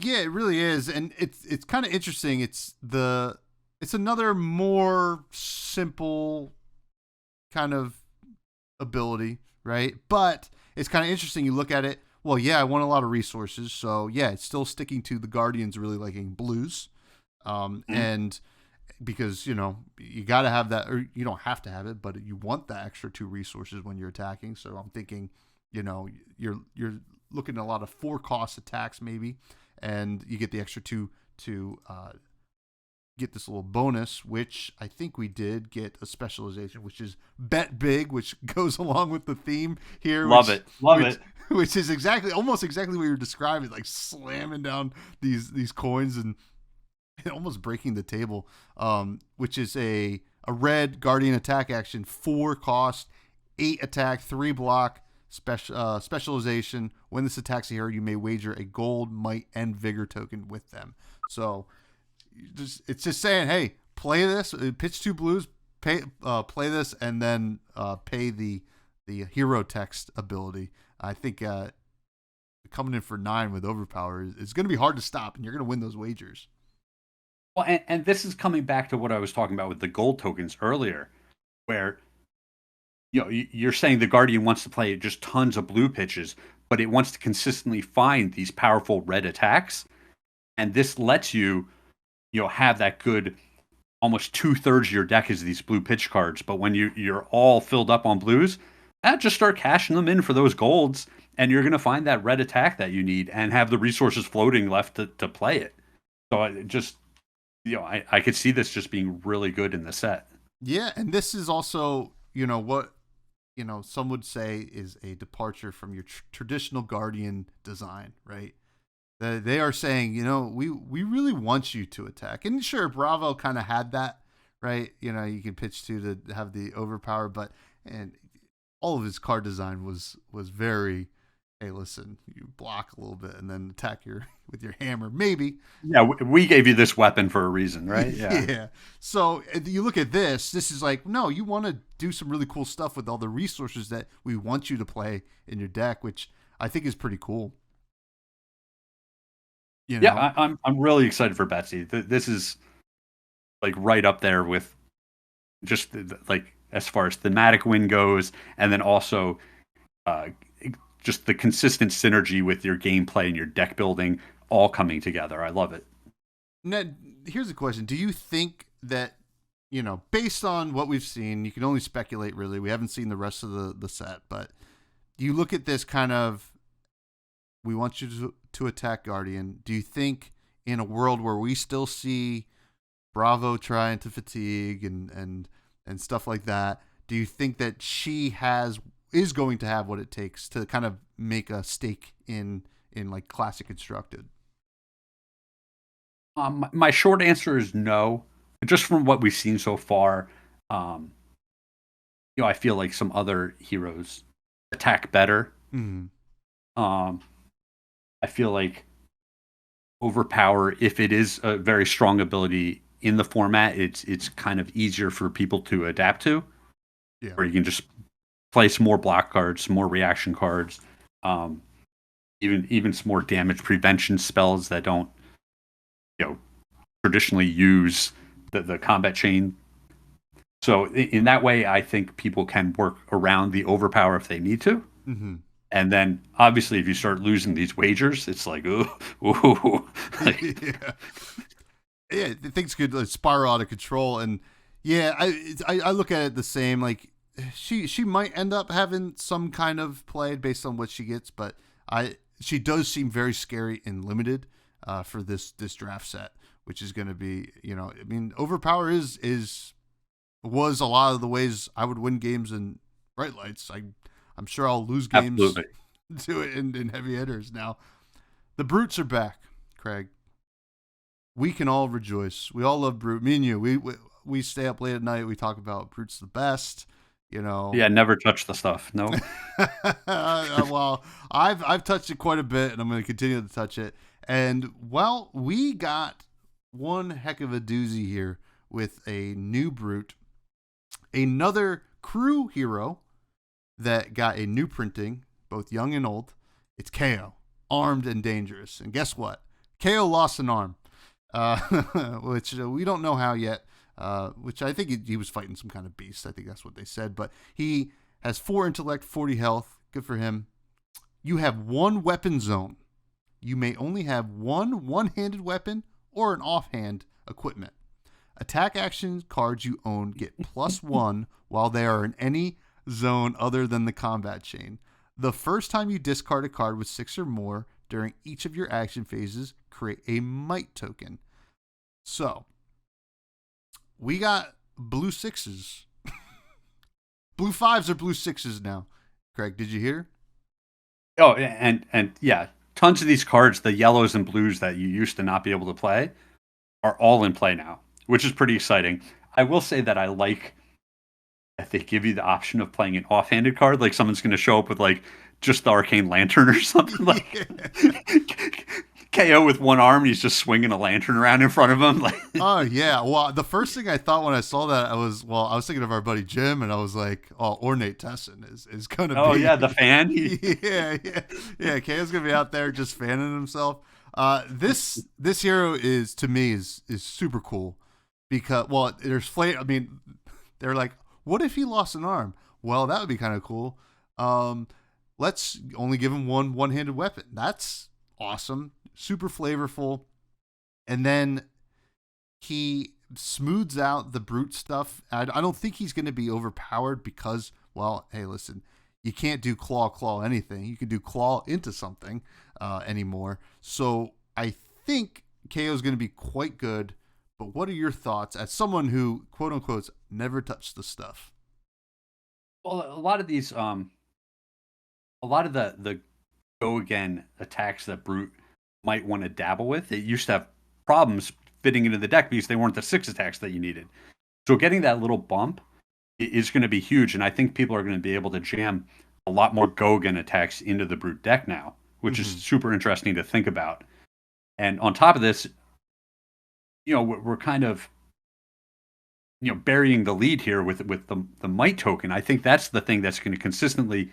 Yeah, it really is, and it's kind of interesting. It's another more simple kind of ability, right? But it's kind of interesting. You look at it. Well, yeah, I want a lot of resources, so yeah, it's still sticking to the Guardians really liking blues, and because you got to have that, or you don't have to have it, but you want the extra 2 resources when you're attacking. So I'm thinking, you're looking at a lot of 4-cost attacks maybe. And you get the extra 2 to get this little bonus, which I think we did get a specialization, which is bet big, which goes along with the theme here. Love it. Which is almost exactly what you're describing, like slamming down these coins and almost breaking the table, which is a red Guardian attack action, 4 cost, 8 attack, 3 block. Specialization. When this attacks a hero, you may wager a gold, might, and vigor token with them. So it's just saying, hey, play this, pitch 2 blues, play this, and then pay the hero text ability. I think coming in for 9 with overpower is going to be hard to stop, and you're going to win those wagers. Well, and this is coming back to what I was talking about with the gold tokens earlier, where you're saying the Guardian wants to play just tons of blue pitches, but it wants to consistently find these powerful red attacks. And this lets you have that good, almost 2/3 of your deck is these blue pitch cards. But when you're all filled up on blues, just start cashing them in for those golds, and you're going to find that red attack that you need and have the resources floating left to play it. So I could see this just being really good in the set. Yeah, and this is also, what some would say is a departure from your traditional Guardian design, right? They are saying, we really want you to attack. And sure, Bravo kind of had that, right? You can pitch 2 to have the overpower, and all of his card design was very, hey, listen, you block a little bit and then attack with your hammer, maybe. Yeah, we gave you this weapon for a reason, right? Yeah. Yeah. So you look at this is like, no, you want to do some really cool stuff with all the resources that we want you to play in your deck, which I think is pretty cool. Yeah, I'm really excited for Betsy. This is like right up there with just like as far as thematic win goes, and then also just the consistent synergy with your gameplay and your deck building all coming together. I love it. Now, here's a question. Do you think that, based on what we've seen, you can only speculate really, we haven't seen the rest of the set, but you look at this kind of, we want you to attack Guardian. Do you think in a world where we still see Bravo trying to fatigue and stuff like that, do you think that she is going to have what it takes to kind of make a stake in like Classic Constructed? My short answer is no. Just from what we've seen so far, I feel like some other heroes attack better. Mm-hmm. I feel like overpower, if it is a very strong ability in the format, it's kind of easier for people to adapt to, Yeah. where you can just place more block cards, more reaction cards, um, even some more damage prevention spells that don't, you know, traditionally use the combat chain. So in that way, I think people can work around the overpower if they need to. Mm-hmm. And then obviously, if you start losing these wagers, it's like, ooh, ooh. Like, Yeah. Yeah, things could spiral out of control, and yeah, I look at it the same. Like she might end up having some kind of play based on what she gets, but she does seem very scary and limited for this draft set, which is going to be, I mean, overpower was a lot of the ways I would win games in bright lights. I'm sure I'll lose games absolutely. to it in heavy hitters. Now the brutes are back, Craig. We can all rejoice. We all love Brute. Me and you, we stay up late at night. We talk about Brute's the best. Yeah, never touch the stuff. No. Well, I've touched it quite a bit, and I'm going to continue to touch it. And well, we got one heck of a doozy here with a new Brute, another crew hero that got a new printing, both young and old. It's KO, armed and dangerous. And guess what? KO lost an arm. Which we don't know how yet, which I think he was fighting some kind of beast. I think that's what they said. But he has 4 intellect, 40 health. Good for him. You have 1 weapon zone. You may only have one-handed weapon or an offhand equipment. Attack action cards you own get +1 while they are in any zone other than the combat chain. The first time you discard a card with 6 or more during each of your action phases, create a might token. So, we got blue 6s. Blue 5s are blue 6s now. Craig, did you hear? Oh, and yeah, tons of these cards, the yellows and blues that you used to not be able to play, are all in play now, which is pretty exciting. I will say that I like that they give you the option of playing an offhanded card, like someone's going to show up with like just the arcane lantern or something, like KO with one arm, he's just swinging a lantern around in front of him. Like, oh yeah. Well, the first thing I thought when I saw that, I was thinking of our buddy Jim, and I was like, oh, Ornate Tessin is gonna be. Oh yeah, the fan. Yeah. KO's gonna be out there just fanning himself. This hero is, to me, is super cool because, well, there's flame. I mean, they're like, what if he lost an arm? Well, that would be kind of cool. Let's only give him one-handed weapon. That's awesome. Super flavorful. And then he smooths out the brute stuff. I don't think he's going to be overpowered because, well, hey, listen, you can't do claw anything. You can do claw into something anymore. So I think KO is going to be quite good. But what are your thoughts as someone who, quote unquote, never touched the stuff? Well, a lot of these, a lot of the go again attacks that brute might want to dabble with, it used to have problems fitting into the deck because they weren't the 6 attacks that you needed. So getting that little bump is going to be huge, and I think people are going to be able to jam a lot more go again attacks into the brute deck now, which is super interesting to think about. And on top of this, we're kind of, burying the lead here with the might token. I think that's the thing that's going to consistently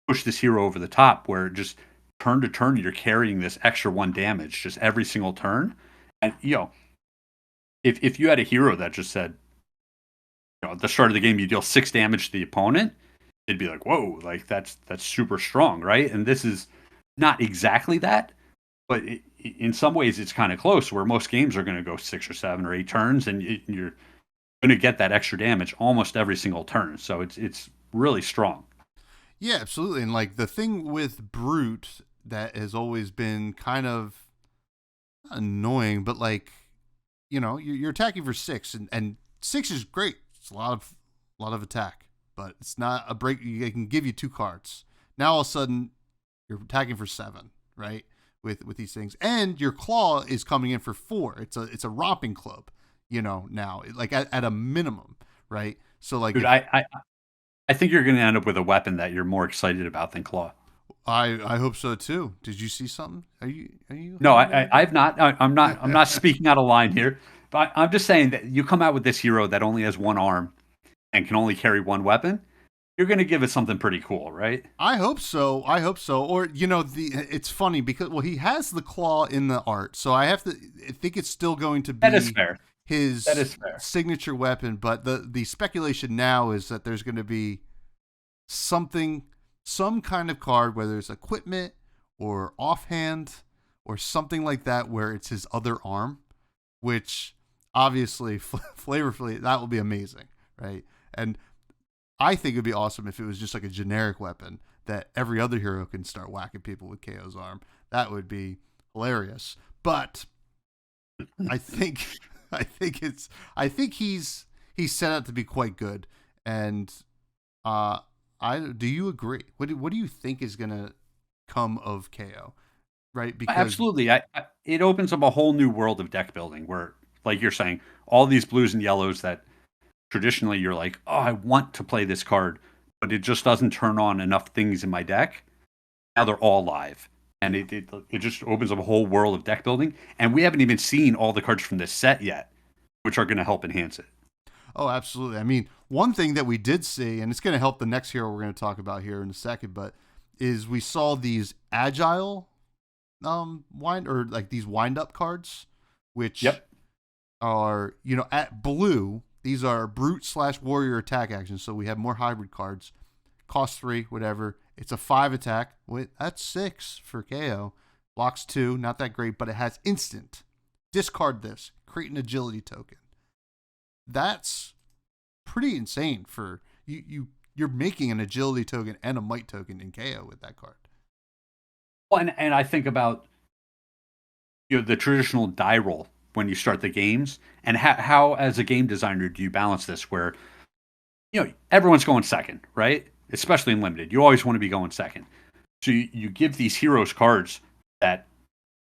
push this hero over the top, where just turn to turn you're carrying this extra 1 damage just every single turn. And if you had a hero that just said, at the start of the game you deal 6 damage to the opponent, it'd be like, whoa, like that's super strong, right? And this is not exactly that, but in some ways it's kind of close, where most games are going to go 6 or 7 or 8 turns, and you're going to get that extra damage almost every single turn. So it's really strong. Yeah, absolutely. And like the thing with brute that has always been kind of annoying, but like, you're attacking for 6, and 6 is great. It's a lot of attack, but it's not a break. It can give you 2 cards. Now all of a sudden you're attacking for 7, right? With these things, and your claw is coming in for 4. It's a romping club, now, like at a minimum, right? So like, dude, I think you're going to end up with a weapon that you're more excited about than claw. I hope so too. Did you see something? Are you No, I've not. I'm not speaking out of line here. But I'm just saying that you come out with this hero that only has one arm and can only carry one weapon. You're going to give it something pretty cool, right? I hope so. I hope so. Or it's funny because he has the claw in the art, so I think it's still going to be That is fair. His That is fair. signature weapon. But the speculation now is that there's going to be some kind of card, whether it's equipment or offhand or something like that, where it's his other arm, which obviously flavorfully that will be amazing, right? And I think it'd be awesome if it was just like a generic weapon that every other hero can start whacking people with KO's arm. That would be hilarious. But I think he's set out to be quite good. And do you agree? What do you think is gonna come of KO? Right? Because Absolutely. It opens up a whole new world of deck building where, like you're saying, all these blues and yellows that traditionally you're like, oh, I want to play this card, but it just doesn't turn on enough things in my deck. Now they're all live. And it just opens up a whole world of deck building. And we haven't even seen all the cards from this set yet, which are going to help enhance it. Oh, absolutely. I mean, one thing that we did see, and it's going to help the next hero we're going to talk about here in a second, but is we saw these agile these wind up cards, which are, at blue, these are brute/warrior attack actions. So we have more hybrid cards. Cost 3, whatever. It's a 5 attack. That's 6 for KO. Blocks 2, not that great, but it has instant. Discard this. Create an agility token. That's pretty insane for you're making an agility token and a might token in KO with that card. Well, and I think about the traditional die roll when you start the games, and how as a game designer do you balance this where everyone's going second, right? Especially in limited, you always want to be going second. So you give these heroes cards that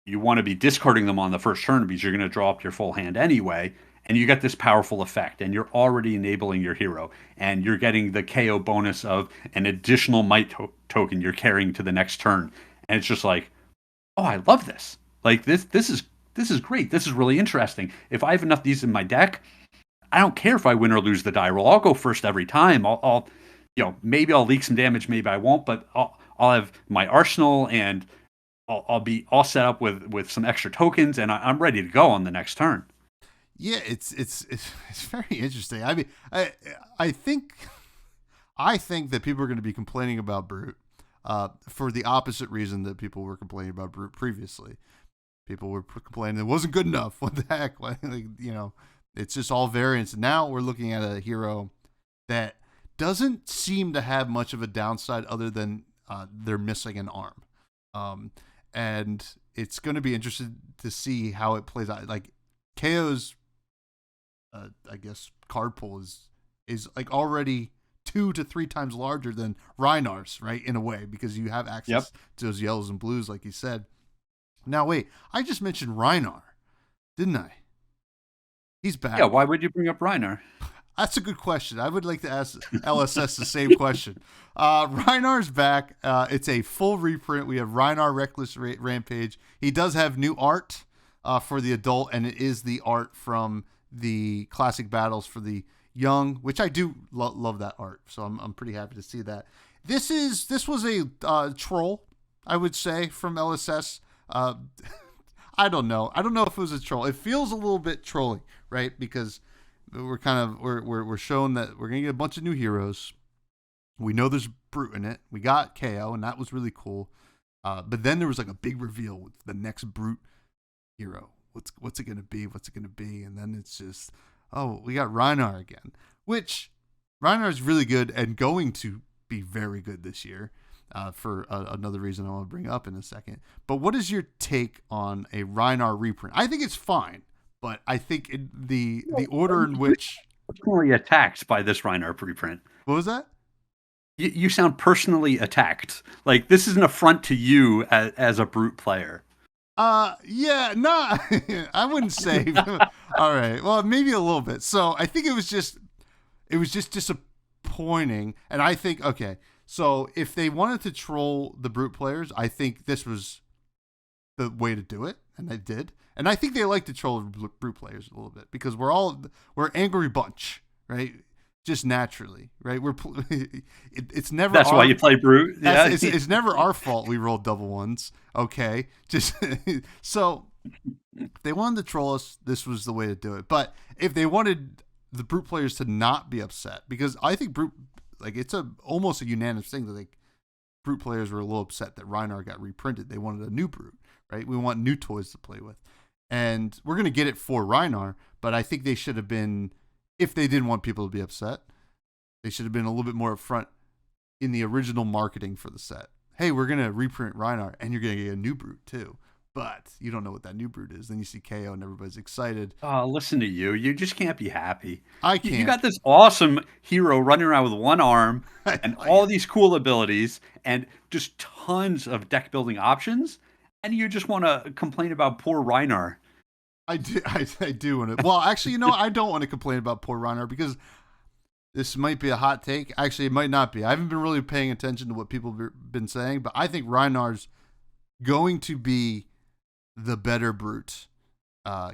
you want to be discarding them on the first turn because you're going to draw up your full hand anyway, and you get this powerful effect, and you're already enabling your hero, and you're getting the KO bonus of an additional might token you're carrying to the next turn, and it's just like, oh, I love this. Like this is great. This is really interesting. If I have enough of these in my deck, I don't care if I win or lose the die roll. I'll go first every time. I'll maybe I'll leak some damage, maybe I won't, but I'll have my arsenal, and I'll be all set up with some extra tokens, and I'm ready to go on the next turn. Yeah, it's very interesting. I mean, I think that people are going to be complaining about Brute for the opposite reason that people were complaining about Brute previously. People were complaining it wasn't good enough. What the heck? Like, it's just all variants. Now we're looking at a hero that doesn't seem to have much of a downside other than they're missing an arm. And it's going to be interesting to see how it plays out. Like KO's, I guess, card pool is like already 2 to 3 times larger than Reinar's, right? In a way, because you have access to those yellows and blues, like you said. Now, wait, I just mentioned Reinar, didn't I? He's back. Yeah, why would you bring up Reinar? That's a good question. I would like to ask LSS the same question. Reinar's back. It's a full reprint. We have Reinar Reckless Rampage. He does have new art for the adult, and it is the art from the classic battles for the young, which I do love that art. So I'm pretty happy to see that. This was a troll, I would say, from LSS. I don't know. I don't know if it was a troll. It feels a little bit trolling, right? Because we're showing that we're gonna get a bunch of new heroes. We know there's Brute in it. We got KO, and that was really cool. But then there was like a big reveal with the next Brute hero. What's it gonna be? What's it gonna be? And then it's just, oh, we got Reinar again, which Reinar is really good and going to be very good this year. For another reason I want to bring up in a second. But what is your take on a Reinar reprint? I think it's fine, but I think the order in which... Personally attacked by this Reinar reprint. What was that? You sound personally attacked. Like, this is an affront to you as a Brute player. Yeah, no, I wouldn't say. All right, well, maybe a little bit. So I think it was just disappointing. And I think, okay, So if they wanted to troll the brute players, I think this was the way to do it, and they did. And I think they like to troll brute players a little bit because we're angry bunch, right? Just naturally, right? It's never. That's why you play brute. Yeah, it's never our fault we rolled double ones. Okay, just so if they wanted to troll us, this was the way to do it. But if they wanted the brute players to not be upset, because I think brute, like it's almost a unanimous thing that like brute players were a little upset that Rhinar got reprinted. They wanted a new brute, right? We want new toys to play with. And we're going to get it for Rhinar, but I think they should have been, if they didn't want people to be upset, they should have been a little bit more upfront in the original marketing for the set. Hey, we're going to reprint Rhinar, and you're going to get a new brute too. But you don't know what that new brute is. Then you see KO, and everybody's excited. Oh, listen to you. You just can't be happy. I can't. You got this awesome hero running around with one arm and all these cool abilities and just tons of deck building options. And you just want to complain about poor Rhinar. I do want to. Well, actually, I don't want to complain about poor Rhinar because this might be a hot take. Actually, it might not be. I haven't been really paying attention to what people have been saying, but I think Rhinar's going to be the better brute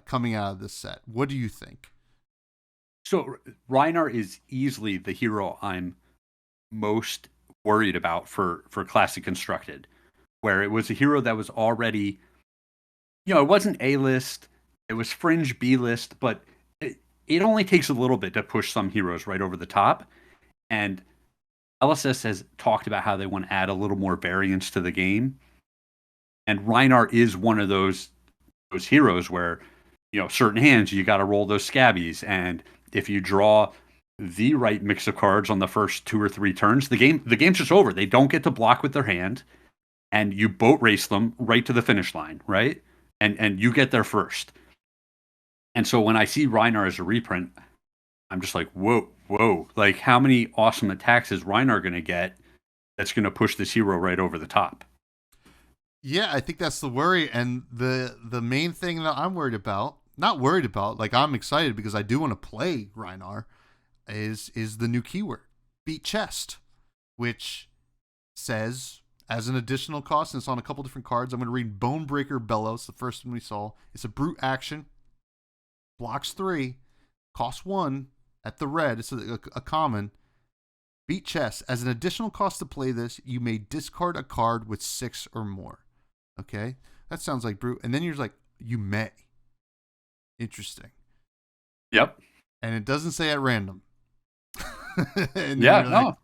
coming out of this set. What do you think? So Rhinar is easily the hero I'm most worried about for Classic Constructed, where it was a hero that was already, it wasn't A-list, it was fringe B-list, but it only takes a little bit to push some heroes right over the top. And LSS has talked about how they want to add a little more variance to the game. And Rhinar is one of those heroes where, certain hands, you got to roll those scabbies. And if you draw the right mix of cards on the first 2 or 3 turns, the game's just over. They don't get to block with their hand. And you boat race them right to the finish line, right? And you get there first. And so when I see Rhinar as a reprint, I'm just like, whoa. Like, how many awesome attacks is Rhinar going to get that's going to push this hero right over the top? Yeah, I think that's the worry. And the main thing that I'm not worried about, like I'm excited because I do want to play Rhinar, is the new keyword, beat chest, which says, as an additional cost, and it's on a couple different cards, I'm going to read Bonebreaker Bellows, the first one we saw. It's a brute action, blocks 3, costs 1 at the red. It's a common. Beat chest. As an additional cost to play this, you may discard a card with 6 or more. Okay? That sounds like brute. And then you're like, you may. Interesting. Yep. And it doesn't say at random. Yeah, no.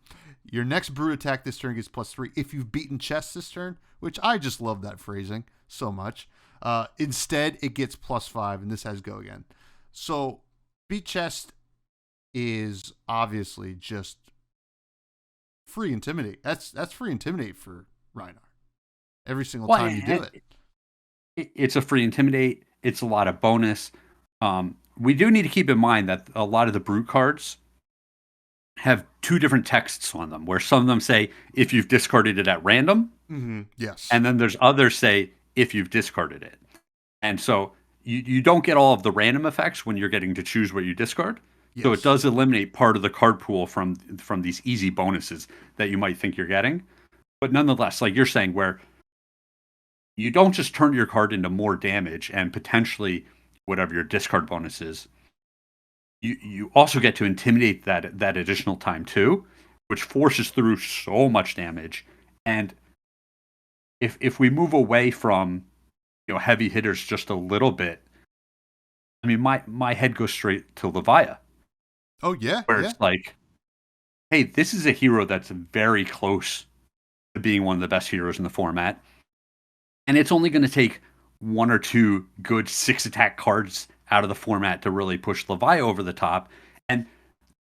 Your next brute attack this turn gets +3 if you've beaten chest this turn, which I just love that phrasing so much. Instead, it gets +5, and this has go again. So, beat chest is obviously just free intimidate. That's free intimidate for Rhinar. Every single time you do it. It's a free intimidate. It's a lot of bonus. We do need to keep in mind that a lot of the brute cards have 2 different texts on them, where some of them say, if you've discarded it at random. Mm-hmm. Yes. And then there's others say, if you've discarded it. And so you don't get all of the random effects when you're getting to choose what you discard. Yes. So it does eliminate part of the card pool from these easy bonuses that you might think you're getting. But nonetheless, like you're saying, where you don't just turn your card into more damage and potentially whatever your discard bonus is, you also get to intimidate that additional time too, which forces through so much damage. And if we move away from heavy hitters just a little bit, I mean my head goes straight to Levia. Oh yeah. Where it's like, hey, this is a hero that's very close to being one of the best heroes in the format. And it's only going to take 1 or 2 good 6-attack cards out of the format to really push Levia over the top. And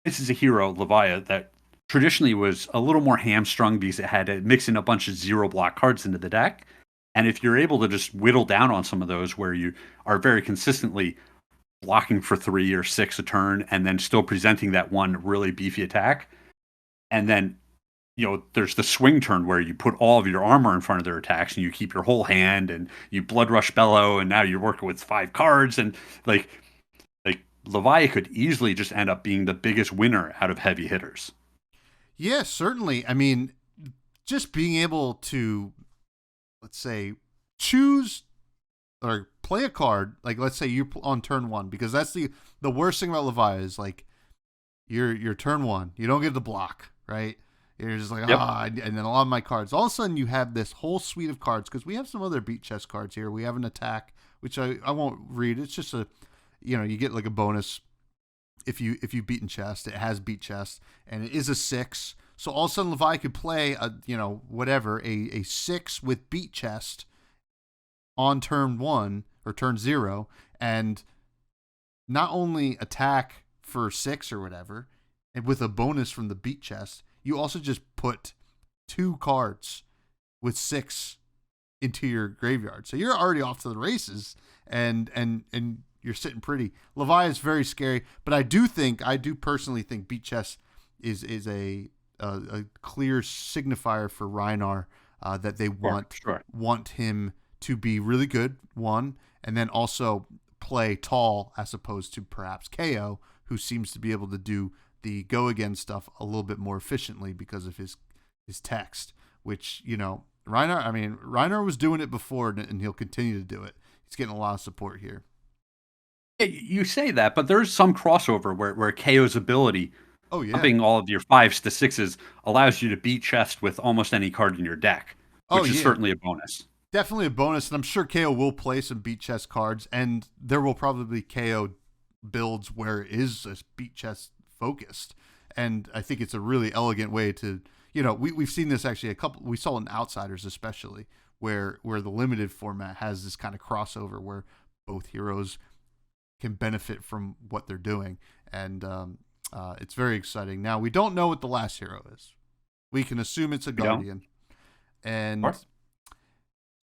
this is a hero, Levia, that traditionally was a little more hamstrung because it had to mix in a bunch of 0-block cards into the deck. And if you're able to just whittle down on some of those where you are very consistently blocking for 3 or 6 a turn and then still presenting that one really beefy attack, and then there's the swing turn where you put all of your armor in front of their attacks and you keep your whole hand and you blood rush bellow and now you're working with 5 cards, and like Levia could easily just end up being the biggest winner out of heavy hitters. Yeah, certainly. I mean, just being able to, let's say, choose or play a card, like let's say you're on turn 1, because that's the worst thing about Levi is like you're turn 1, you don't get the block, right? You're just like, Yep. and then a lot of my cards, all of a sudden you have this whole suite of cards, because we have some other beat chest cards here. We have an attack, which I won't read. It's just you get like a bonus if you beaten chest. It has beat chest, and it is a 6. So all of a sudden Levi could play a 6 with beat chest on turn 1 or turn 0, and not only attack for 6 or whatever, and with a bonus from the beat chest, you also just put 2 cards with 6 into your graveyard. So you're already off to the races, and you're sitting pretty. Levi is very scary, but I do personally think beat chest is a clear signifier for Rhinar, that they want him to be really good, one, and then also play tall as opposed to perhaps KO, who seems to be able to do the go again stuff a little bit more efficiently because of his text, which, Rhinar was doing it before, and he'll continue to do it. He's getting a lot of support here. You say that, but there's some crossover where KO's ability, pumping all of your 5s to 6s, allows you to beat chest with almost any card in your deck, which is certainly a bonus. Definitely a bonus, and I'm sure KO will play some beat chest cards, and there will probably be KO builds where it is a beat chest focused, and I think it's a really elegant way to, we've seen this actually we saw in Outsiders especially, where the limited format has this kind of crossover where both heroes can benefit from what they're doing, and it's very exciting. Now, we don't know what the last hero is. We can assume it's a Guardian, and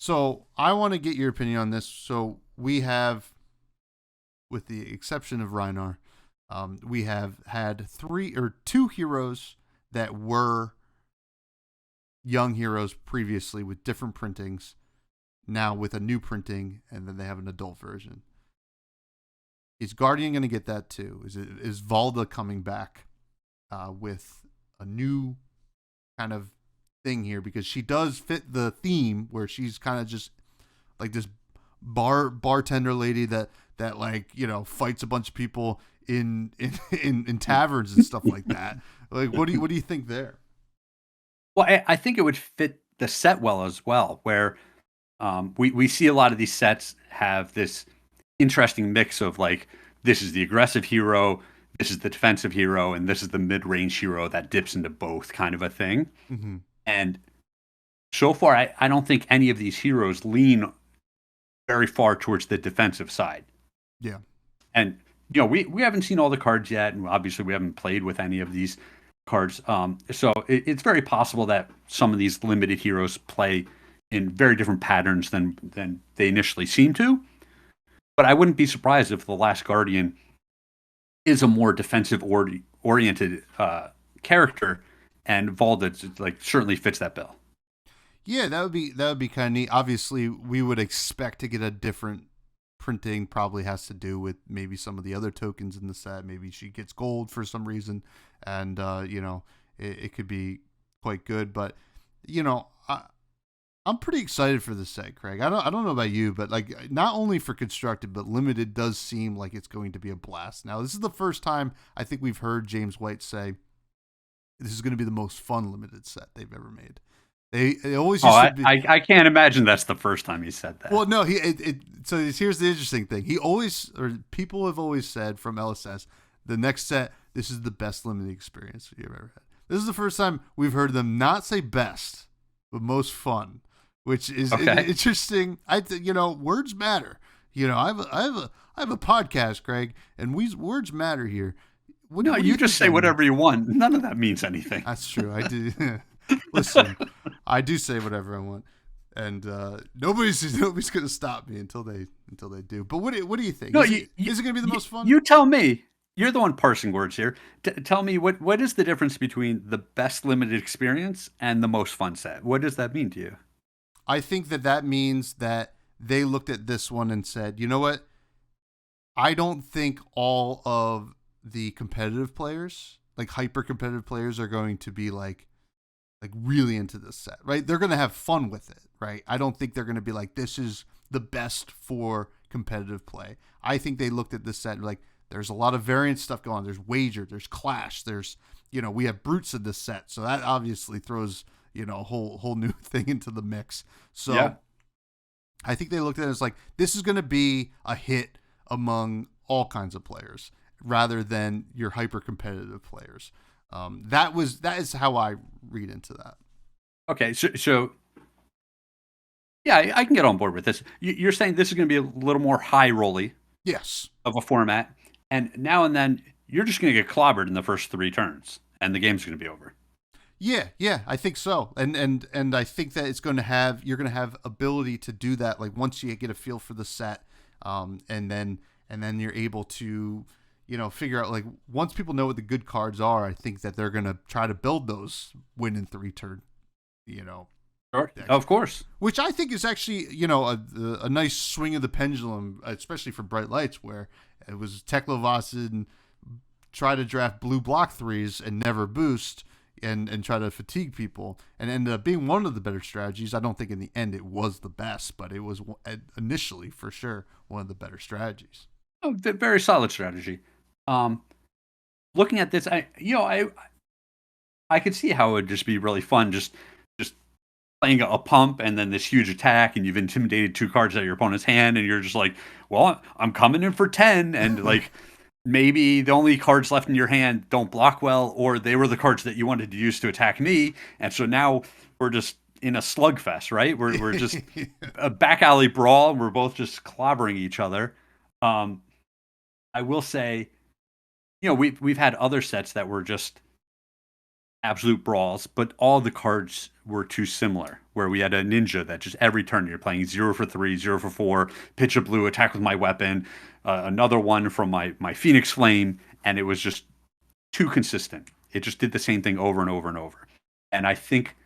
so I want to get your opinion on this. So we have, with the exception of Rhinar, we have had 2 heroes that were young heroes previously with different printings, now with a new printing, and then they have an adult version. Is Guardian going to get that too? Is Valda coming back with a new kind of thing here, because she does fit the theme where she's kind of just like this bartender lady that fights a bunch of people in taverns and stuff like that. Like, what do you think there? Well, I think it would fit the set well as well, where we see a lot of these sets have this interesting mix of like, this is the aggressive hero, this is the defensive hero, and this is the mid-range hero that dips into both, kind of a thing. Mm-hmm. And so far, I don't think any of these heroes lean very far towards the defensive side. Yeah. And, we haven't seen all the cards yet, and obviously we haven't played with any of these cards. So it's very possible that some of these limited heroes play in very different patterns than they initially seem to. But I wouldn't be surprised if the Last Guardian is a more defensive oriented character, and Valda certainly fits that bill. Yeah, that would be kind of neat. Obviously, we would expect to get a different printing. Probably has to do with maybe some of the other tokens in the set. Maybe she gets gold for some reason, and it could be quite good. But I'm pretty excited for this set, Craig. I don't know about you, but like, not only for constructed but limited does seem like it's going to be a blast. Now, this is the first time I think we've heard James White say this is going to be the most fun limited set they've ever made. They always used to be... I can't imagine that's the first time he said that. Well, no, so here's the interesting thing. People have always said from LSS, the next set, this is the best limited experience you've ever had. This is the first time we've heard them not say best, but most fun, which is interesting. Words matter. I have a podcast, Craig, and words matter here. What you just say whatever you want. None of that means anything. That's true. I do. Listen, I do say whatever I want, and nobody's going to stop me until they do. But what do you think? Is it going to be the most fun? You tell me. You're the one parsing words here. Tell me what is the difference between the best limited experience and the most fun set? What does that mean to you? I think that means that they looked at this one and said, you know what? I don't think all of the competitive players, like hyper competitive players, are going to be like like really into this set, right? They're going to have fun with it, right? I don't think they're going to be like, this is the best for competitive play. I think they looked at this set like, there's a lot of variant stuff going on. There's wager, there's clash, there's, we have brutes in this set. So that obviously throws, a whole new thing into the mix. So yeah. I think they looked at it as like, this is going to be a hit among all kinds of players rather than your hyper competitive players. That is how I read into that. Okay. So yeah, I can get on board with this. You're saying this is going to be a little more high rolly. Yes. Of a format. And now and then you're just going to get clobbered in the first 3 turns and the game's going to be over. Yeah, I think so. And I think that you're going to have ability to do that. Like once you get a feel for the set, and then you're able to, figure out like once people know what the good cards are, I think that they're going to try to build those win in 3 turn, Sure. Of course. Which I think is actually, a nice swing of the pendulum, especially for Bright Lights, where it was Teklovacid try to draft blue block 3s and never boost and try to fatigue people, and ended up being one of the better strategies. I don't think in the end it was the best, but it was initially for sure one of the better strategies. Oh, very solid strategy. Looking at this, I could see how it would just be really fun, just playing a pump and then this huge attack, and you've intimidated 2 cards out of your opponent's hand, and you're just like, well, I'm coming in for 10, and like maybe the only cards left in your hand don't block well, or they were the cards that you wanted to use to attack me, and so now we're just in a slugfest, right? We're just a back alley brawl. We're both just clobbering each other. I will say, we've had other sets that were just absolute brawls, but all the cards were too similar, where we had a ninja that just every turn you're playing 0 for 3, 0 for 4, pitch a blue, attack with my weapon, another one from my Phoenix Flame, and it was just too consistent. It just did the same thing over and over and over. And I think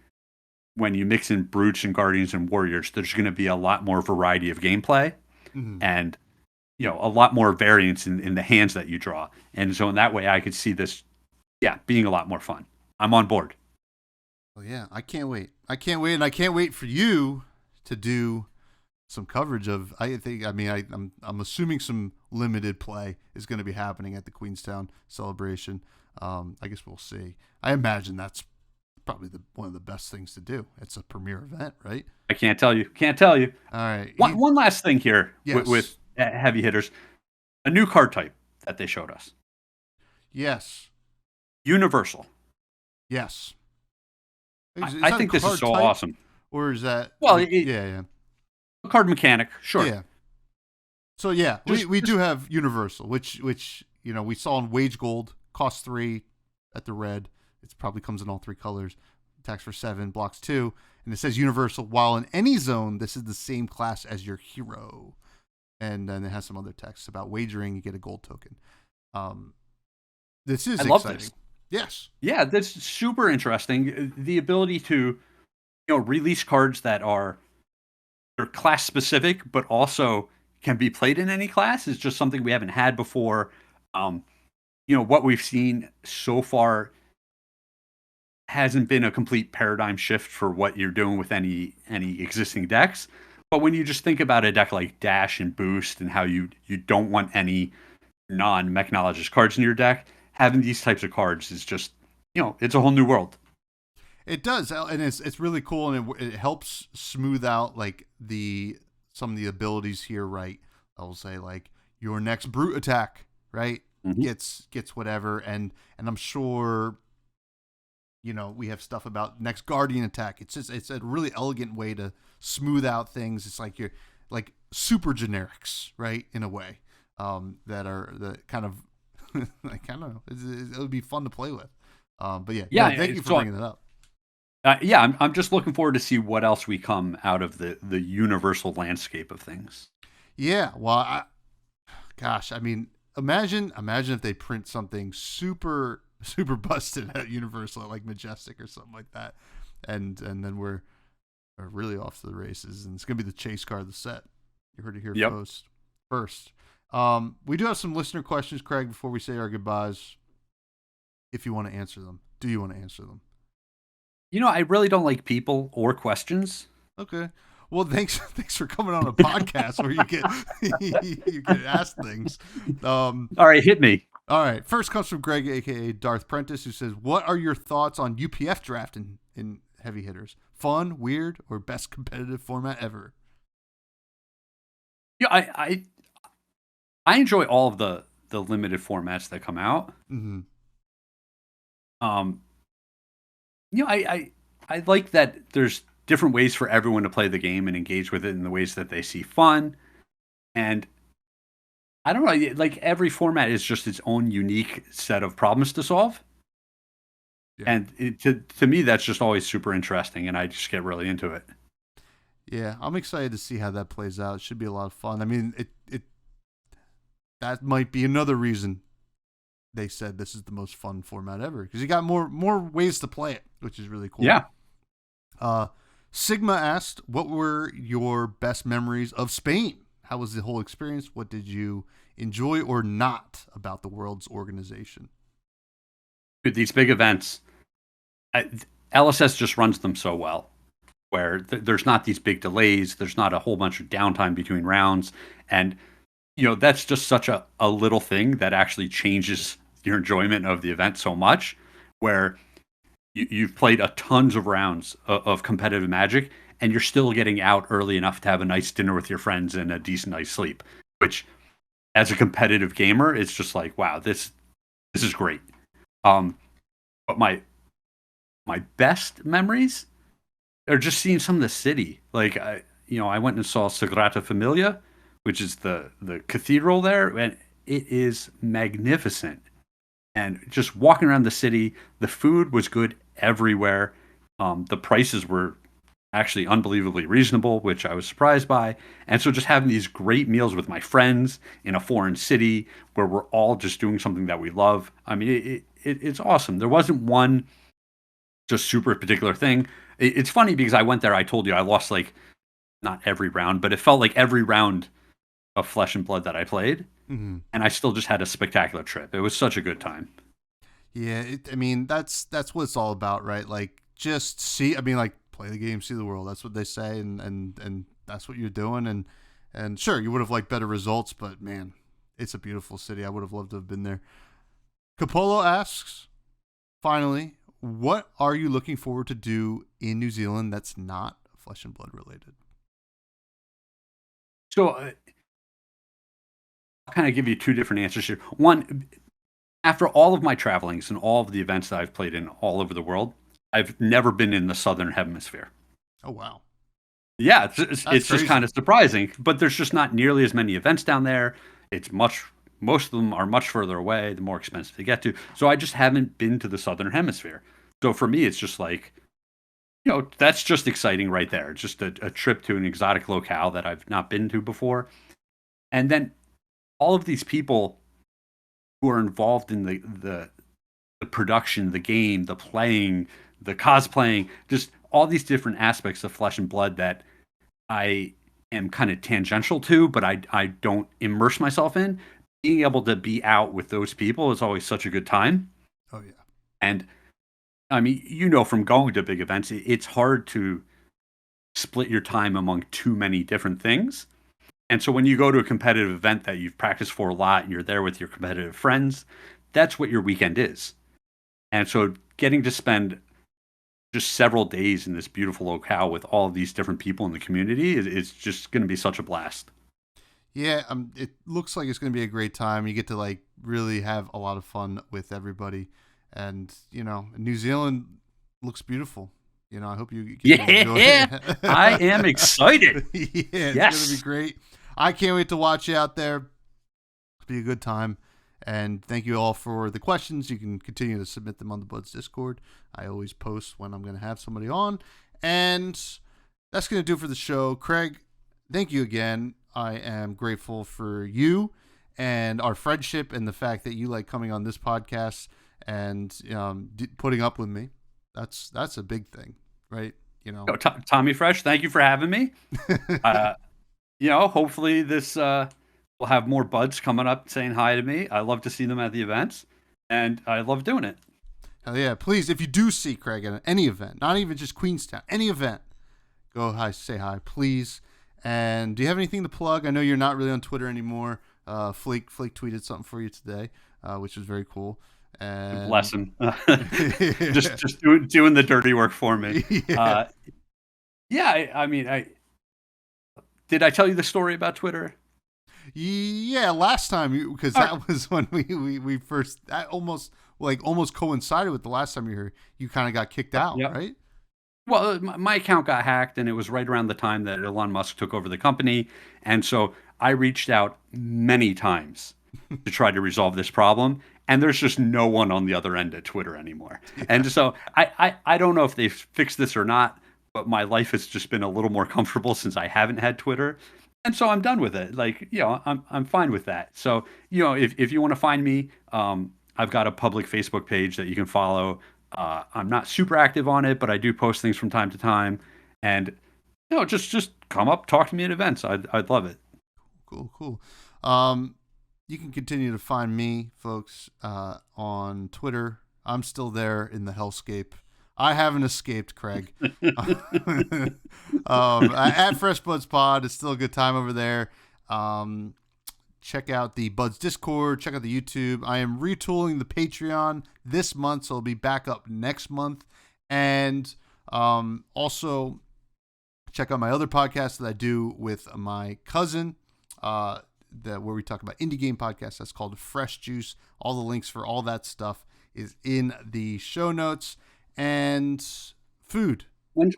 when you mix in brutes and guardians and warriors, there's going to be a lot more variety of gameplay, and a lot more variance in the hands that you draw. And so in that way, I could see this, being a lot more fun. I'm on board. Well, yeah, I can't wait. And I can't wait for you to do some coverage of. I'm assuming some limited play is going to be happening at the Queenstown celebration. I guess we'll see. I imagine that's probably one of the best things to do. It's a premier event, right? I can't tell you. All right. One last thing here. Yes. with heavy hitters. A new card type that they showed us. Yes. Universal. Yes. I think this is so awesome. Or is that? Well, yeah. A card mechanic, sure. Yeah. So yeah, we do have Universal, which we saw in Wage Gold, costs 3 at the red. It probably comes in all 3 colors. Attacks for 7, blocks 2, and it says Universal. While in any zone, this is the same class as your hero. And then it has some other text about wagering. You get a gold token. This is exciting. Love this. Yes. Yeah, that's super interesting. The ability to, release cards that are class specific, but also can be played in any class is just something we haven't had before. What we've seen so far hasn't been a complete paradigm shift for what you're doing with any existing decks. But when you just think about a deck like Dash and Boost and how you don't want any non-Mechnologist cards in your deck, having these types of cards is just, it's a whole new world. It does, and it's really cool, and it helps smooth out like some of the abilities here, right? I will say like your next brute attack, right? Mm-hmm. Gets whatever, and I'm sure, we have stuff about next guardian attack. It's a really elegant way to smooth out things. It's like you're like super generics, right? In a way, that are the kind of. I don't know. It would be fun to play with. But yeah. Thank you for bringing it up. I'm just looking forward to see what else we come out of the universal landscape of things. Yeah. Well, imagine if they print something super busted at Universal, like Majestic or something like that, and then we're really off to the races, and it's gonna be the chase card of the set. You heard it here first. We do have some listener questions, Craig, before we say our goodbyes. If you want to answer them. Do you want to answer them? I really don't like people or questions. Okay. Well, thanks for coming on a podcast where you get you get asked things. All right, hit me. All right. First comes from Greg, aka Darth Prentice, who says, "What are your thoughts on UPF draft in heavy hitters? Fun, weird, or best competitive format ever?" Yeah, I enjoy all of the limited formats that come out. Mm-hmm. Um, I like that there's different ways for everyone to play the game and engage with it in the ways that they see fun. And I don't know, like every format is just its own unique set of problems to solve. Yeah. And to me, that's just always super interesting, and I just get really into it. Yeah, I'm excited to see how that plays out. It should be a lot of fun. I mean, it that might be another reason they said this is the most fun format ever, because you got more ways to play it, which is really cool. Yeah. Sigma asked, "What were your best memories of Spain? How was the whole experience? What did you enjoy or not about the World's organization?" Dude, these big events, LSS just runs them so well, where there's not these big delays, there's not a whole bunch of downtime between rounds, and that's just such a little thing that actually changes your enjoyment of the event so much, where you've played a tons of rounds of competitive Magic, and you're still getting out early enough to have a nice dinner with your friends and a decent night's sleep, which as a competitive gamer, it's just like, wow, this is great. But my best memories are just seeing some of the city. Like I went and saw Sagrada Familia, which is the cathedral there, and it is magnificent. And just walking around the city, the food was good everywhere. The prices were actually unbelievably reasonable, which I was surprised by. And so just having these great meals with my friends in a foreign city where we're all just doing something that we love. I mean, it's awesome. There wasn't one just super particular thing. It's funny because I went there, I told you I lost like not every round, but it felt like every round of Flesh and Blood that I played. Mm-hmm. And I still just had a spectacular trip. It was such a good time. Yeah, I mean, that's what it's all about, right? Like, just play the game, see the world. That's what they say, and that's what you're doing. And sure, you would have liked better results, but man, it's a beautiful city. I would have loved to have been there. Capolo asks, finally, what are you looking forward to do in New Zealand that's not Flesh and Blood related? So I'll kind of give you two different answers here. One, after all of my travelings and all of the events that I've played in all over the world, I've never been in the Southern Hemisphere. Oh, wow. Yeah, it's just kind of surprising, but there's just not nearly as many events down there. Most of them are much further away, the more expensive to get to. So I just haven't been to the Southern Hemisphere. So for me, it's just like, that's just exciting right there. It's just a trip to an exotic locale that I've not been to before. And then all of these people who are involved in the production, the game, the playing, the cosplaying, just all these different aspects of Flesh and Blood that I am kind of tangential to, but I don't immerse myself in. Being able to be out with those people is always such a good time. Oh, yeah. And I mean, from going to big events, it's hard to split your time among too many different things. And so when you go to a competitive event that you've practiced for a lot and you're there with your competitive friends, that's what your weekend is. And so getting to spend just several days in this beautiful locale with all of these different people in the community is just going to be such a blast. Yeah, it looks like it's going to be a great time. You get to really have a lot of fun with everybody. And, New Zealand looks beautiful. I hope you get to enjoy it. I am excited. It's going to be great. I can't wait to watch you out there. It'll be a good time. And thank you all for the questions. You can continue to submit them on the Buds Discord. I always post when I'm going to have somebody on. And that's going to do it for the show. Craig, thank you again. I am grateful for you and our friendship and the fact that you like coming on this podcast and putting up with me. That's a big thing, right? Tommy Fresh, thank you for having me. Hopefully this we'll have more buds coming up saying hi to me. I love to see them at the events, and I love doing it. Hell yeah. Please, if you do see Craig at any event, not even just Queenstown, any event, go hi, say hi, please. And do you have anything to plug? I know you're not really on Twitter anymore. Flake tweeted something for you today, which was very cool. And Bless him. just doing the dirty work for me. Yeah. I mean, did I tell you the story about Twitter? Yeah, last time, because that was when we first, that almost coincided with the last time you were here. You kind of got kicked out, right? Well, my account got hacked, and it was right around the time that Elon Musk took over the company. And so I reached out many times to try to resolve this problem. And there's just no one on the other end at Twitter anymore. Yeah. And so I don't know if they've fixed this or not, but my life has just been a little more comfortable since I haven't had Twitter. And so I'm done with it. Like, I'm fine with that. So, if you want to find me, I've got a public Facebook page that you can follow. I'm not super active on it, but I do post things from time to time. And, just come up, talk to me at events. I'd love it. Cool. You can continue to find me, folks, on Twitter. I'm still there in the hellscape. I haven't escaped, Craig. At freshbudspod, it's still a good time over there. Check out the Buds Discord. Check out the YouTube. I am retooling the Patreon this month, so it'll be back up next month. And also check out my other podcast that I do with my cousin, where we talk about indie game podcasts. That's called Fresh Juice. All the links for all that stuff is in the show notes. And food. When's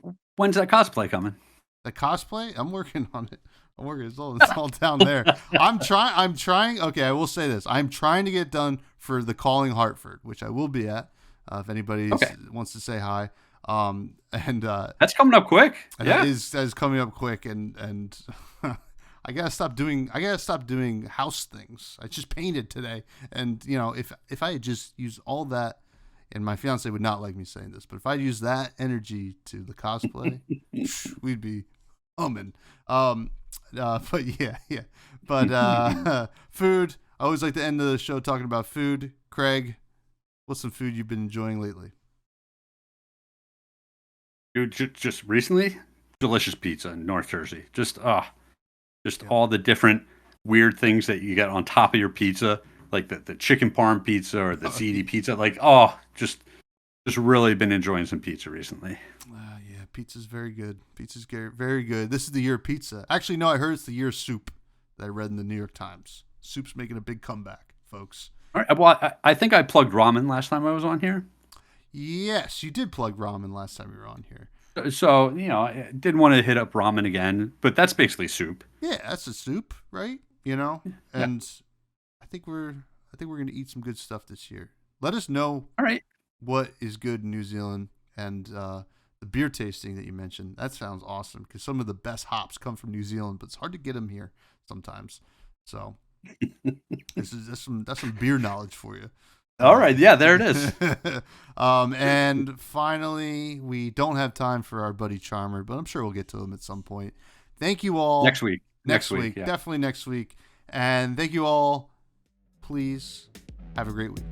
that cosplay coming? The cosplay? I'm working on it. It's all down there. I'm trying. Okay, I will say this. I'm trying to get done for the Calling Hartford, which I will be at. If anybody wants to say hi. And that's coming up quick. Yeah, that is coming up quick. And I gotta stop doing house things. I just painted today, and if I had just used all that. And my fiance would not like me saying this, but if I use that energy to the cosplay, we'd be humming. But yeah. But food. I always like to end the show talking about food. Craig, what's some food you've been enjoying lately? Dude, just recently, delicious pizza in North Jersey. Just all the different weird things that you get on top of your pizza. Like the chicken parm pizza or the ziti pizza, just really been enjoying some pizza recently. Yeah, pizza's very good. Pizza's very good. This is the year of pizza. Actually, no, I heard it's the year of soup that I read in the New York Times. Soup's making a big comeback, folks. All right. Well, I think I plugged ramen last time I was on here. Yes, you did plug ramen last time you were on here. So, I didn't want to hit up ramen again, but that's basically soup. Yeah, that's a soup, right? And... Yeah. I think we're going to eat some good stuff this year. Let us know what is good in New Zealand, and the beer tasting that you mentioned. That sounds awesome because some of the best hops come from New Zealand, but it's hard to get them here sometimes. So that's some beer knowledge for you. All right, yeah, there it is. And finally, we don't have time for our buddy Charmer, but I'm sure we'll get to him at some point. Thank you all. Next week, yeah. Definitely next week. And thank you all. Please have a great week.